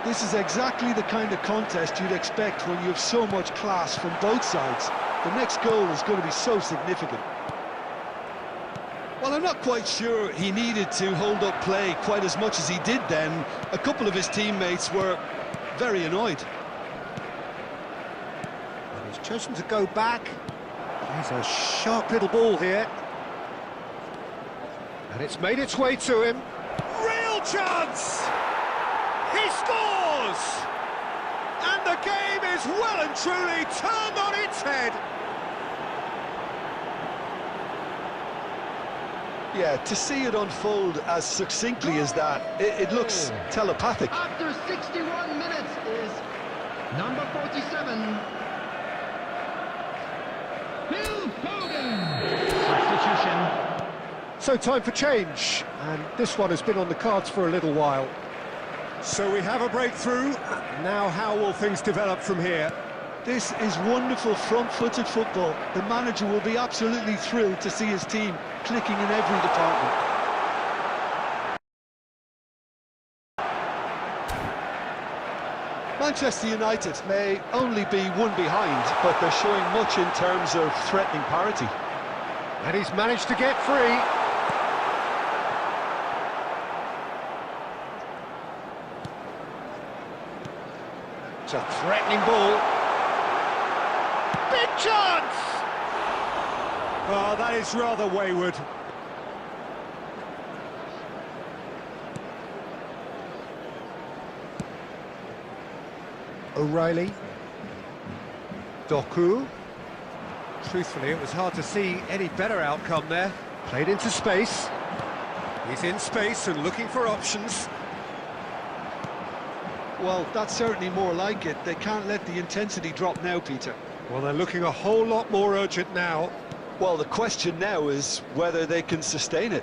This is exactly the kind of contest you'd expect when you have so much class from both sides. The next goal is going to be so significant. Well, I'm not quite sure he needed to hold up play quite as much as he did then. A couple of his teammates were very annoyed. And he's chosen to go back. He's a sharp little ball here. And it's made its way to him. Real chance! He scores! And the game is well and truly turned on its head. Yeah, to see it unfold as succinctly as that, it looks telepathic. After 61 minutes is number 47, Phil Foden. Substitution. So time for change, and this one has been on the cards for a little while. So we have a breakthrough. Now how will things develop from here? This is wonderful front-footed football. The manager will be absolutely thrilled to see his team clicking in every department. Manchester United may only be one behind, but they're showing much in terms of threatening parity. And he's managed to get free. It's a threatening ball. Big chance! Oh, that is rather wayward. O'Reilly. Doku. Truthfully, it was hard to see any better outcome there. Played into space. He's in space and looking for options. Well, that's certainly more like it. They can't let the intensity drop now, Peter. Well, they're looking a whole lot more urgent now. Well, the question now is whether they can sustain it.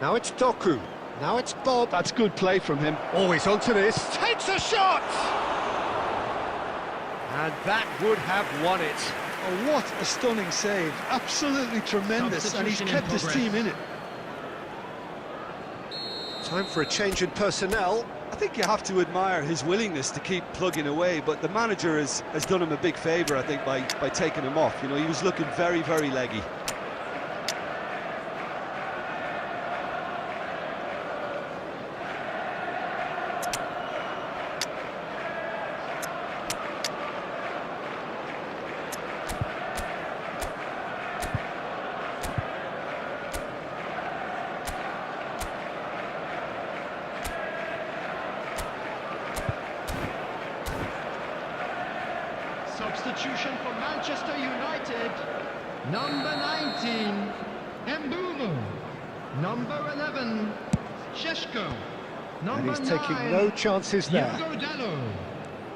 Now it's Doku. Now it's Bob. That's good play from him. Always onto this. Takes a shot! And that would have won it. Oh, what a stunning save. Absolutely tremendous, and he's kept his team in it. Time for a change in personnel. I think you have to admire his willingness to keep plugging away, but the manager has done him a big favour, I think, by taking him off. You know, he was looking very, very leggy. Substitution for Manchester United. Number 19, Mbeumo. Number 11, Šeško. And Number he's taking 9, no chances there. Diogo Dalot.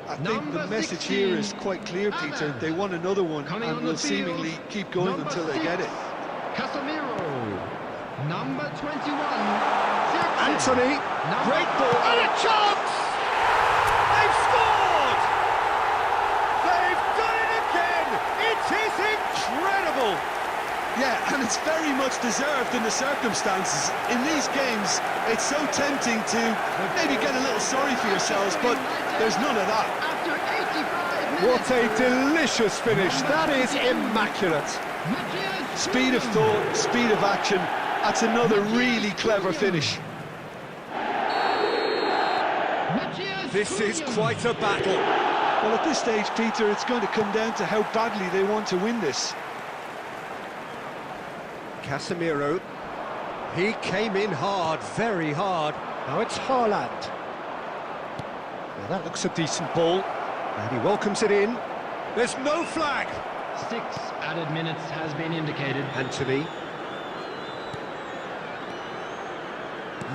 I think Number the message 16, here is quite clear, Peter. Alan. They want another one Coming and on will the field, seemingly keep going number until they 6, get it. Casemiro. Number 21, Anthony. Number Great ball. And a chance! They've scored! They've done it again! It is incredible! Yeah, and it's very much deserved in the circumstances. In these games, it's so tempting to maybe get a little sorry for yourselves, but there's none of that. After 85 minutes. What a delicious finish. That is immaculate. Matthias Speed of Cunha. thought, speed of action. That's another really clever finish. Matthias This is Cunha. quite a battle. Well, at this stage, Peter, it's going to come down to how badly they want to win this. Casemiro. He came in hard, very hard. Now it's Haaland. Well, that looks a decent ball. And he welcomes it in. There's no flag. 6 added minutes has been indicated. Anthony.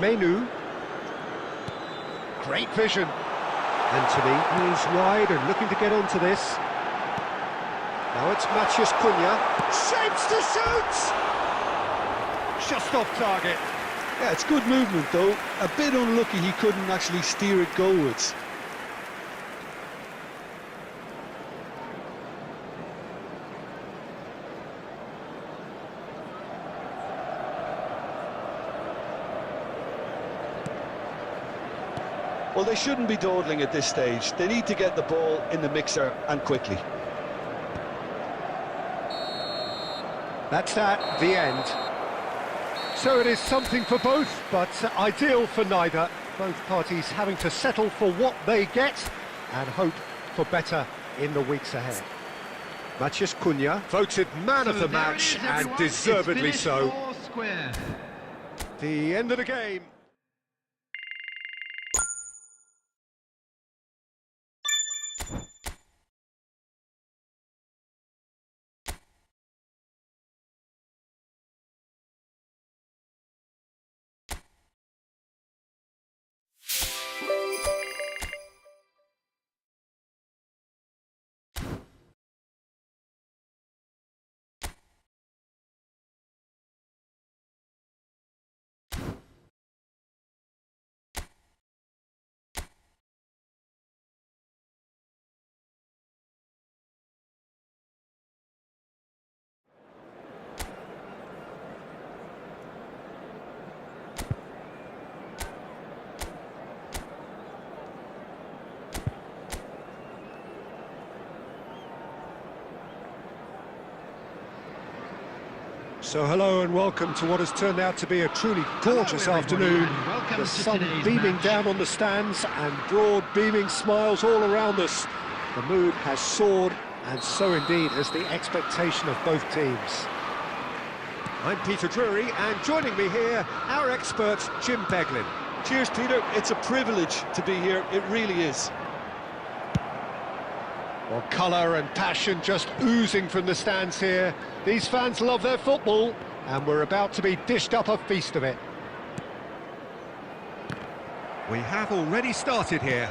Menu. Great vision. Anthony moves wide and looking to get onto this. Now it's Matheus Cunha. Shapes to shoot! Just off target. Yeah, it's good movement, though. A bit unlucky he couldn't actually steer it goalwards. Well, they shouldn't be dawdling at this stage. They need to get the ball in the mixer, and quickly. That's that, the end. So it is something for both, but ideal for neither. both parties having to settle for what they get and hope for better in the weeks ahead. Matheus Cunha, voted man of the match, and deservedly so. The end of the game. So hello and welcome to what has turned out to be a truly gorgeous afternoon. The sun beaming down on the stands and broad beaming smiles all around us. The mood has soared, and so indeed has the expectation of both teams. I'm Peter Drury, and joining me here, our expert Jim Beglin. Cheers, Peter. It's a privilege to be here. It really is. Well, colour and passion just oozing from the stands here. These fans love their football, and we're about to be dished up a feast of it. We have already started here.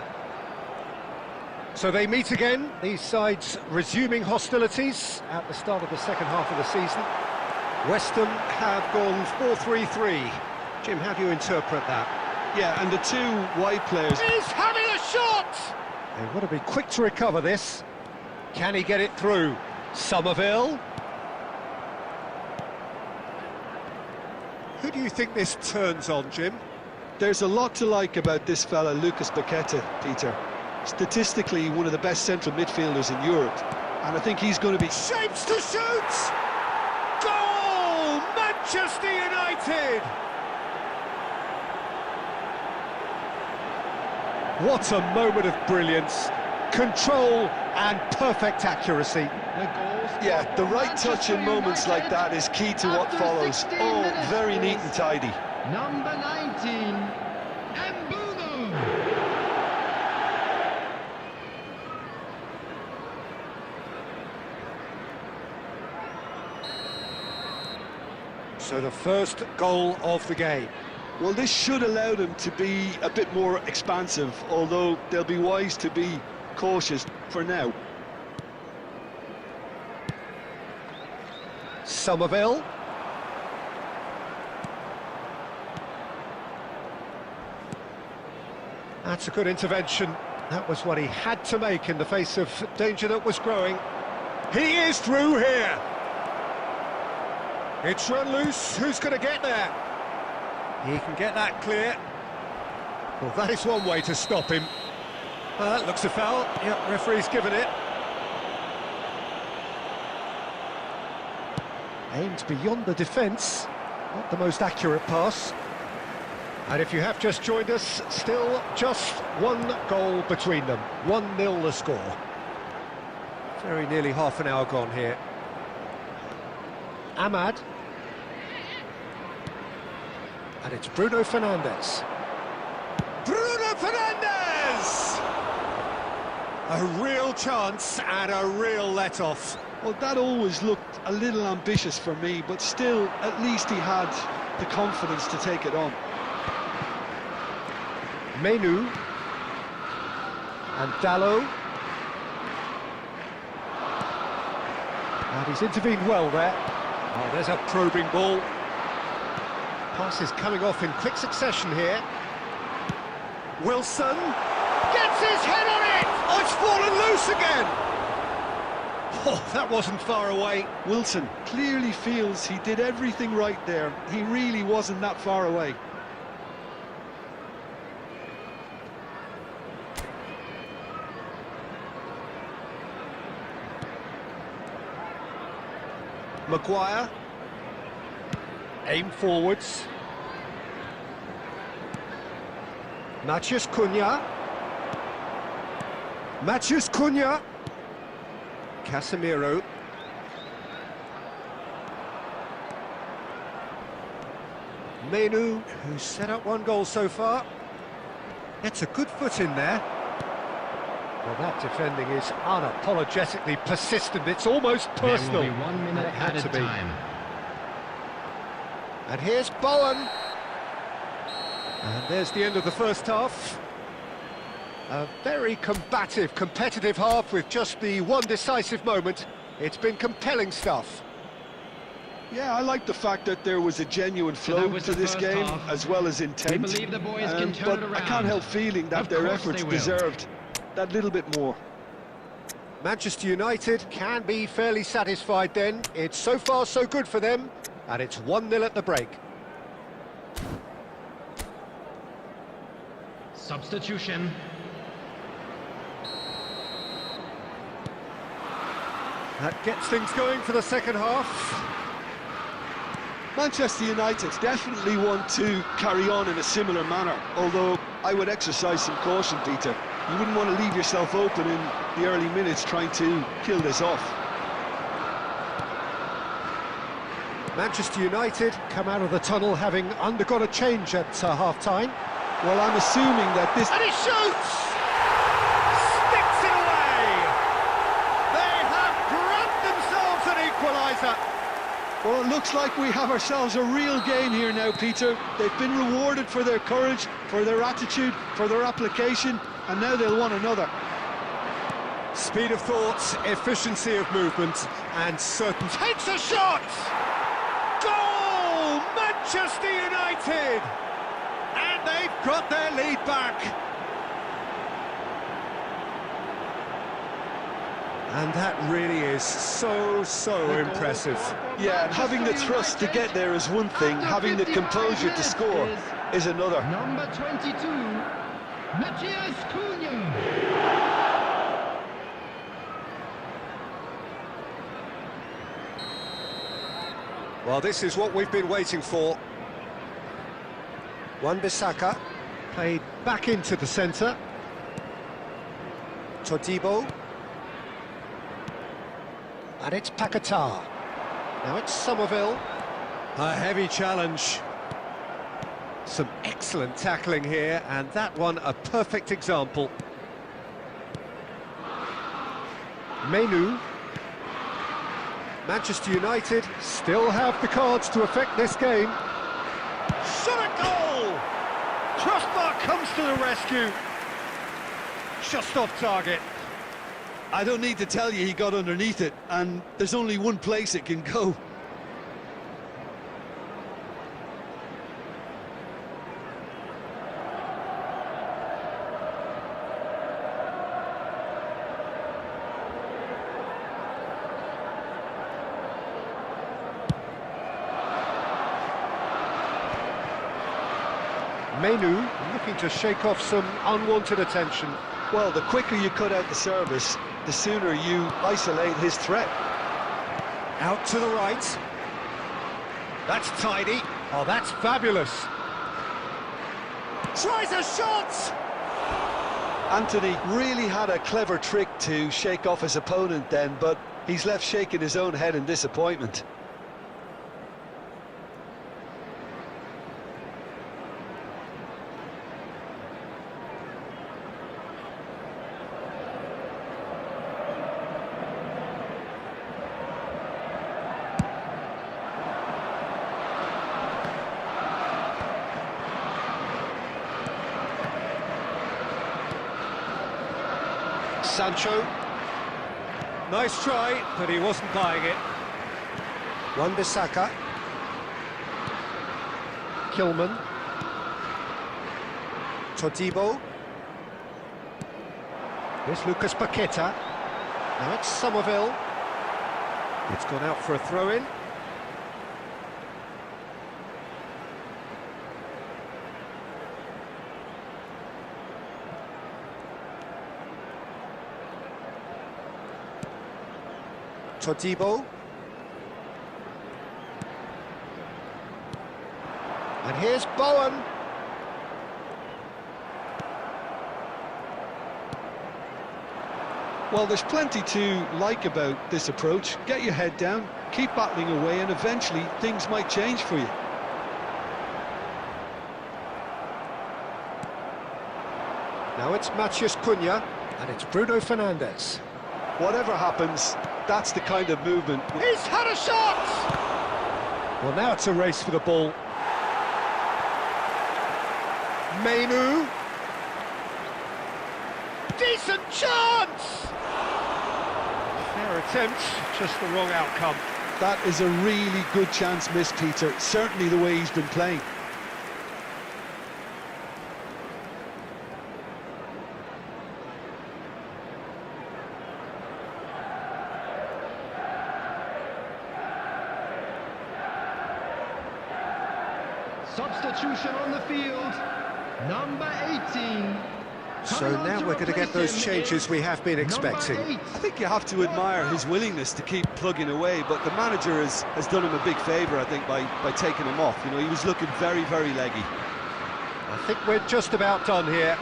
So they meet again, these sides resuming hostilities at the start of the second half of the season. West Ham have gone 4-3-3. Jim, how do you interpret that? Yeah, and the two wide players. He's having a shot! They've got to be quick to recover this. Can he get it through? Somerville. Who do you think this turns on, Jim? There's a lot to like about this fella, Lucas Paqueta, Peter. Statistically, one of the best central midfielders in Europe. And I think he's going to be... Shapes to shoot! Goal! Manchester United! What a moment of brilliance. Control and perfect accuracy. Yeah, the right touch in moments like that is key to what follows. Oh, very neat and tidy. Number 19, Mbeumo. So the first goal of the game. Well, this should allow them to be a bit more expansive, although they'll be wise to be cautious for now. Somerville. That's a good intervention. That was what he had to make in the face of danger that was growing. He is through here. It's run loose. Who's going to get there? He can get that clear. Well, that is one way to stop him. That looks a foul. Yep, referee's given it. Aimed beyond the defence. Not the most accurate pass. And if you have just joined us, still just one goal between them. 1-0 the score. Very nearly half an hour gone here. Ahmad. And it's Bruno Fernandes. Bruno Fernandes! A real chance and a real let-off. Well, that always looked a little ambitious for me, but still, at least he had the confidence to take it on. Menu. And Dalot. And he's intervened well there. Oh, there's a probing ball. Passes coming off in quick succession here. Wilson Gets his head on it! Oh, it's fallen loose again! Oh, that wasn't far away. Wilson clearly feels he did everything right there. He really wasn't that far away. Maguire. Aim forwards. Matheus Cunha. Matheus Cunha. Casemiro. Menu, who's set up one goal so far. It's a good foot in there. Well, that defending is unapologetically persistent. It's almost personal. There will be 1 minute It had added to be. time. And here's Bowen. And there's the end of the first half. A very combative, competitive half with just the one decisive moment. It's been compelling stuff. Yeah, I like the fact that there was a genuine that flow was to the this first game, half. as well as intent. We believe the boys can turn but it I can't around. help feeling that Of their course efforts they will. deserved that little bit more. Manchester United can be fairly satisfied then. It's so far so good for them, and it's 1-0 at the break. Substitution. That gets things going for the second half. Manchester United definitely want to carry on in a similar manner, although I would exercise some caution, Peter. You wouldn't want to leave yourself open in the early minutes trying to kill this off. Manchester United come out of the tunnel having undergone a change at half-time. Well, I'm assuming that this... And he shoots! Sticks it away! They have grabbed themselves an equaliser! Well, it looks like we have ourselves a real game here now, Peter. They've been rewarded for their courage, for their attitude, for their application, and now they'll want another. Speed of thought, efficiency of movement, and certain... Takes a shot! Goal! Manchester United! And they've got their lead back. And that really is so impressive. Yeah, and having the thrust to get there is one thing, having the composure to score is another. Number 22, Matheus Cunha. Well, this is what we've been waiting for. Wan-Bissaka played back into the centre. Todibo. And it's Paquetá. Now it's Somerville. A heavy challenge. Some excellent tackling here, and that one a perfect example. Menu. Manchester United still have the cards to affect this game. Shot a goal! Crossbar comes to the rescue. Just off target. I don't need to tell you he got underneath it, and there's only one place it can go. Menu looking to shake off some unwanted attention. Well, the quicker you cut out the service, the sooner you isolate his threat. Out to the right. That's tidy. Oh, that's fabulous. Tries a shot! Anthony really had a clever trick to shake off his opponent then, but he's left shaking his own head in disappointment. Sancho. Nice try, but he wasn't buying it. Wan-Bissaka. Kilman. Todibo. Here's Lucas Paquetá. Now it's Somerville. It's gone out for a throw-in. Todibo. And here's Bowen. Well, there's plenty to like about this approach. Get your head down, keep battling away, and eventually things might change for you. Now it's Matheus Cunha, and it's Bruno Fernandes. Whatever happens, that's the kind of movement. He's had a shot! Well, now it's a race for the ball. Mainu. Decent chance! Fair attempt, just the wrong outcome. That is a really good chance missed, Peter. Certainly the way he's been playing. Substitution on the field, number 18. So now we're going to get those changes we have been expecting. I think you have to admire his willingness to keep plugging away, but the manager has done him a big favour, I think, by taking him off. You know, he was looking very, very leggy. I think we're just about done here.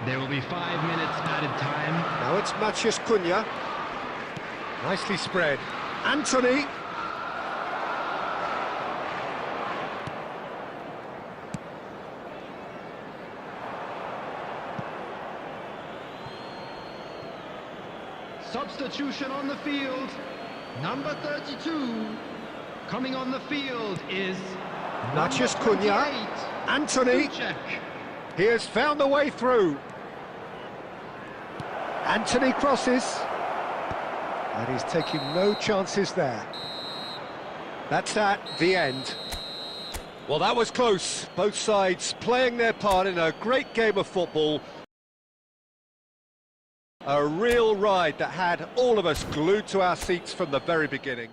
There will be 5 minutes added time. Now it's Matheus Cunha. Nicely spread. Anthony. Substitution on the field, number 32. Coming on the field is Matheus Cunha. Anthony. He has found the way through. Anthony crosses. And he's taking no chances there. That's the end. Well, that was close. Both sides playing their part in a great game of football. A real ride that had all of us glued to our seats from the very beginning.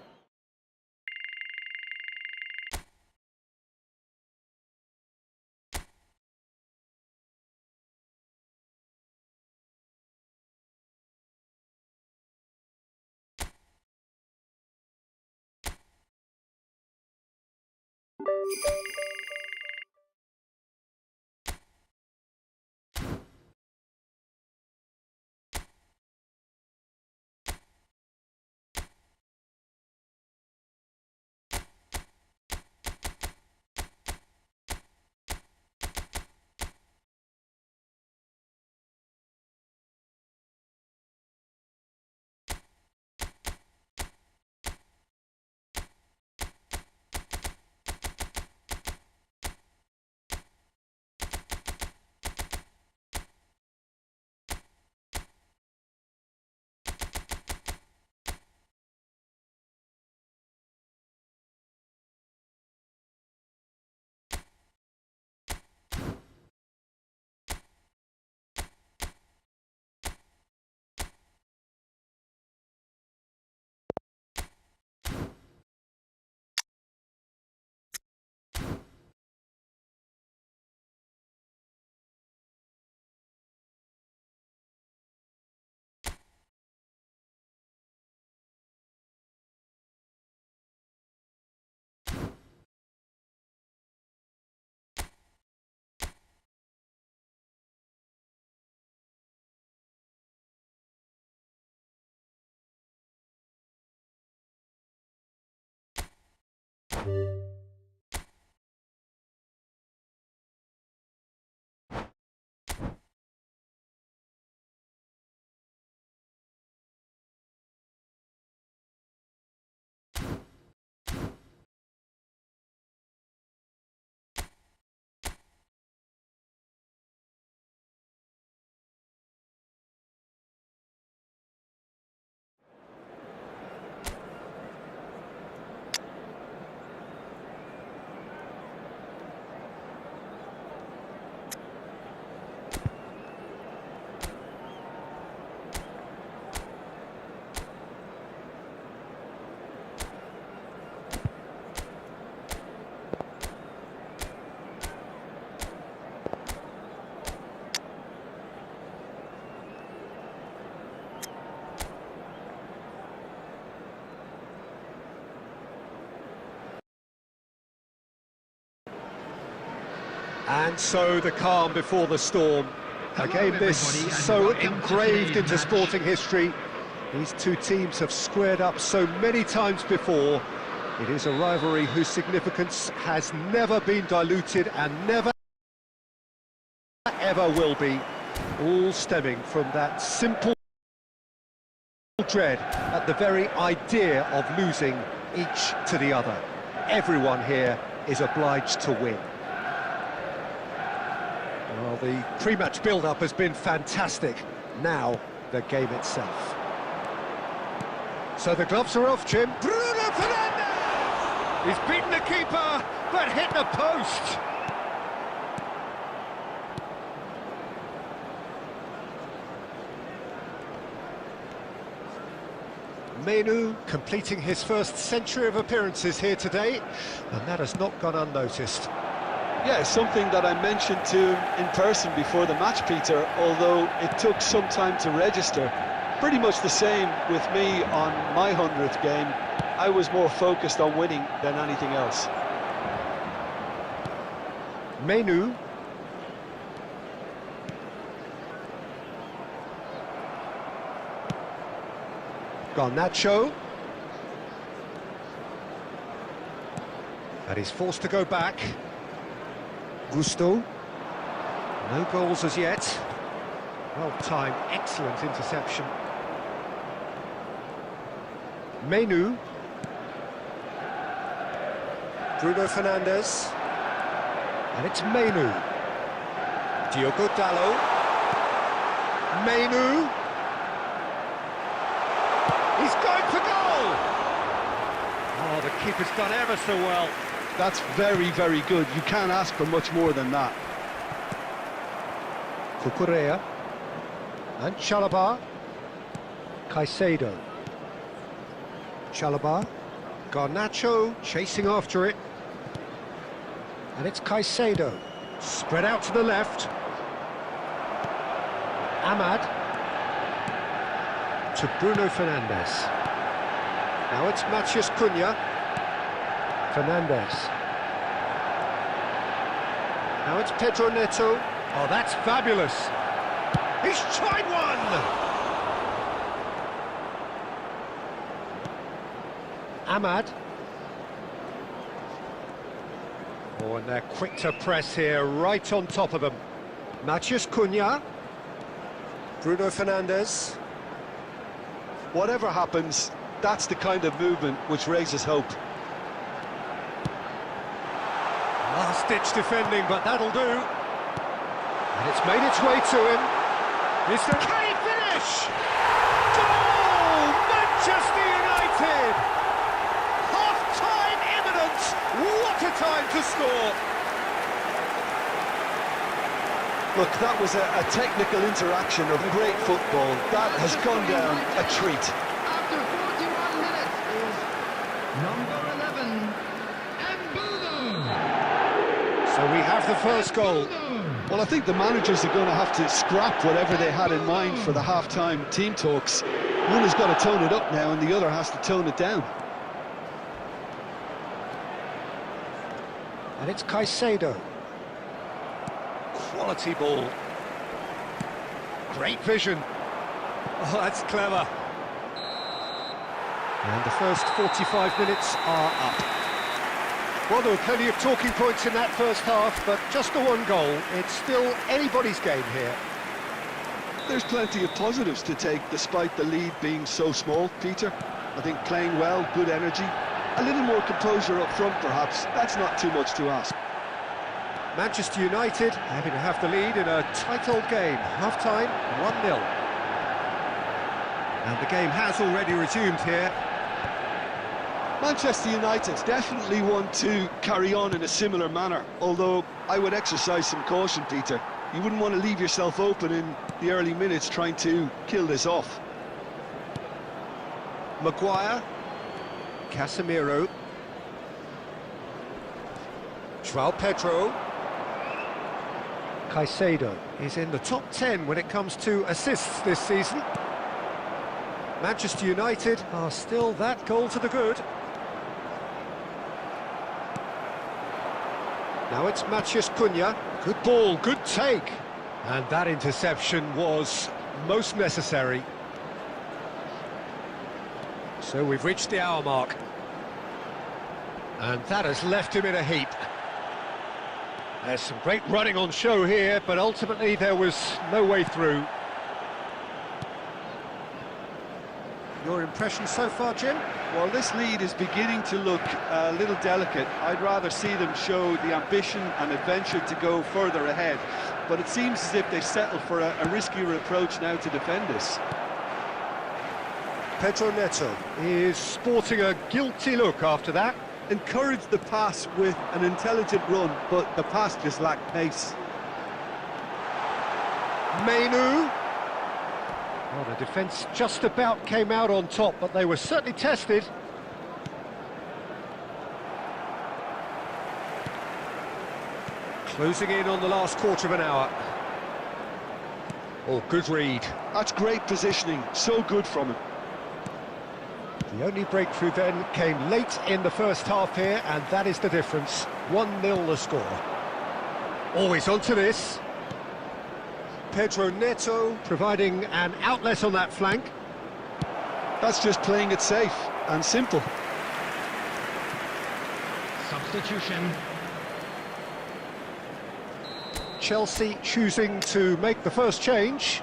And so the calm before the storm. A game this so engraved into sporting history. These two teams have squared up so many times before. It is a rivalry whose significance has never been diluted and never ever will be, all stemming from that simple dread at the very idea of losing each to the other. Everyone here is obliged to win. Well, the pre-match build-up has been fantastic. Now, the game itself. So the gloves are off, Jim. Bruno Fernandes! He's beaten the keeper, but hit the post. Mainoo completing his first century of appearances here today, and that has not gone unnoticed. Yeah, it's something that I mentioned to him in person before the match, Peter, although it took some time to register. Pretty much the same with me on my 100th game. I was more focused on winning than anything else. Mainoo. Garnacho. And he's forced to go back. Gusto. No goals as yet. Well timed, excellent interception. Mainoo. Bruno Fernandes. And it's Mainoo. Diogo Dalot. Mainoo. He's going for goal! Oh, the keeper's done ever so well. That's very, very good. You can't ask for much more than that. Cucurella. And Chalobah. Caicedo. Chalobah. Garnacho chasing after it. And it's Caicedo. Spread out to the left. Ahmad. To Bruno Fernandes. Now it's Matheus Cunha. Fernandes. Now it's Pedro Neto. Oh, that's fabulous. He's tried one! Ahmad. Oh, and they're quick to press here, right on top of him. Matheus Cunha. Bruno Fernandes. Whatever happens, that's the kind of movement which raises hope. Last-ditch defending, but that'll do. And it's made its way to him. Can he finish? Goal! Manchester United! Half-time imminent! What a time to score! Look, that was a technical interaction of great football. That has gone down a treat. After 41 minutes is number 11, Mbumo. So we have the first goal. Well, I think the managers are going to have to scrap whatever they had in mind for the half-time team talks. One has got to tone it up now and the other has to tone it down. And it's Caicedo. Quality ball. Great vision. Oh, that's clever. And the first 45 minutes are up. Well, there were plenty of talking points in that first half, but just the one goal. It's still anybody's game here. There's plenty of positives to take despite the lead being so small, Peter. I think playing well, good energy, a little more composure up front perhaps. That's not too much to ask. Manchester United having to have the lead in a tight old game. Half-time, 1-0. And the game has already resumed here. Manchester United definitely want to carry on in a similar manner, although I would exercise some caution, Peter. You wouldn't want to leave yourself open in the early minutes trying to kill this off. Maguire. Casemiro. João Pedro. Caicedo is in the top 10 when it comes to assists this season. Manchester United are still that goal to the good. Now it's Matheus Cunha. Good ball, good take. And that interception was most necessary. So we've reached the hour mark. And that has left him in a heap. There's some great running on show here, but ultimately there was no way through. Your impression so far, Jim? Well, this lead is beginning to look a little delicate. I'd rather see them show the ambition and adventure to go further ahead. But it seems as if they've settled for a riskier approach now to defend this. Pedro Neto is sporting a guilty look after that. Encouraged the pass with an intelligent run, but the pass just lacked pace. Mainu. Well, the defence just about came out on top, but they were certainly tested. Closing in on the last quarter of an hour. Oh, good read. That's great positioning, so good from him. The only breakthrough then came late in the first half here, and that is the difference. 1-0 the score. Always onto this. Pedro Neto providing an outlet on that flank. That's just playing it safe and simple. Substitution. Chelsea choosing to make the first change.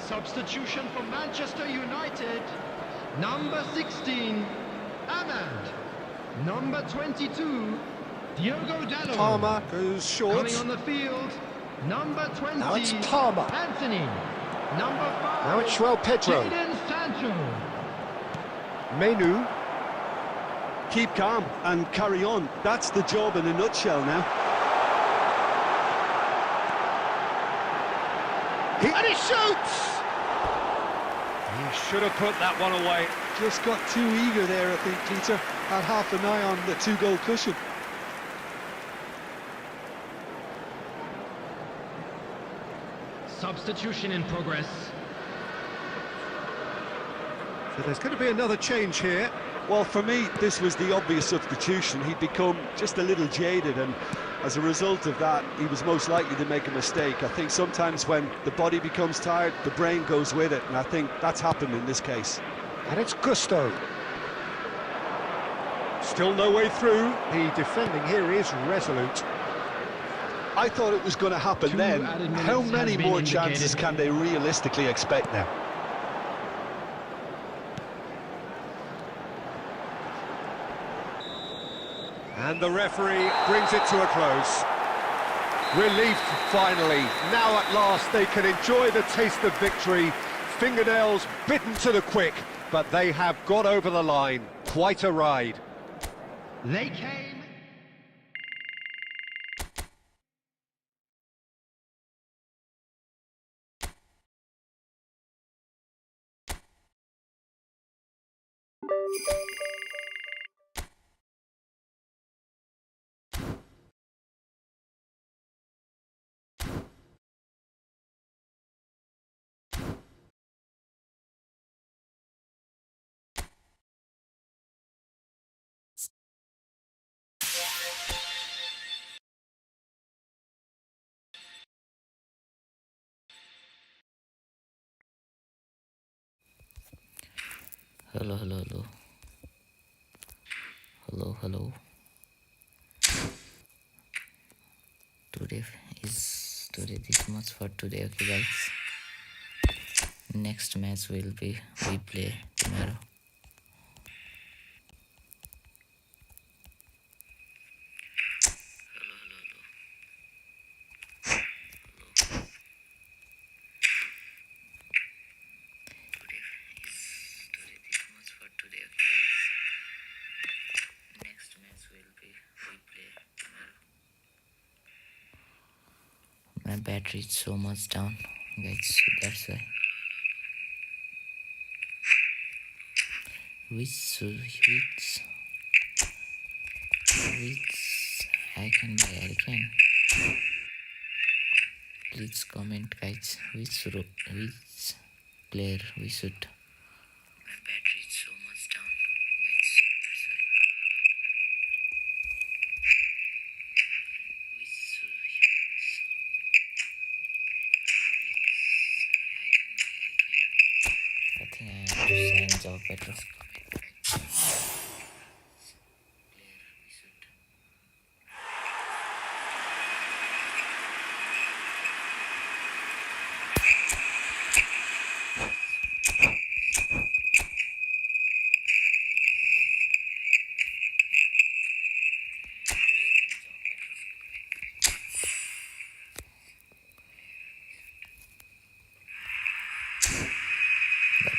Substitution for Manchester United. Number 16, Ahmad. Number 22, Diogo Dalot. Palmer goes short. Coming on the field, number 20, Now it's Palmer. Anthony. Number 5, Now it's João Pedro. Jadon Sancho. Mainu. Keep calm and carry on. That's the job in a nutshell now. And he shoots! He should have put that one away. Just got too eager there, I think, Peter. Had half an eye on the two-goal cushion. Substitution in progress. So there's going to be another change here. Well, for me, this was the obvious substitution. He'd become just a little jaded, and as a result of that, he was most likely to make a mistake. I think sometimes when the body becomes tired, the brain goes with it, and I think that's happened in this case. And it's Gusto. Still no way through. The defending here is resolute. I thought it was going to happen then. How many more chances can they realistically expect now? And the referee brings it to a close. Relief, finally. Now at last they can enjoy the taste of victory. Fingernails bitten to the quick, but they have got over the line. Quite a ride. They came. Hello. Today this much for today, okay guys. Next match we play tomorrow. My battery is so much down. guys, so that's why. Which I can buy Hurricane? Please comment, guys. Which player we should? My battery is so much down, guys. That's why. I think I have to change our battery.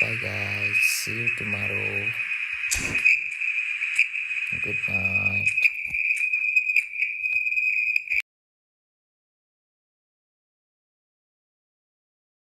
Bye guys, see you tomorrow. Good night.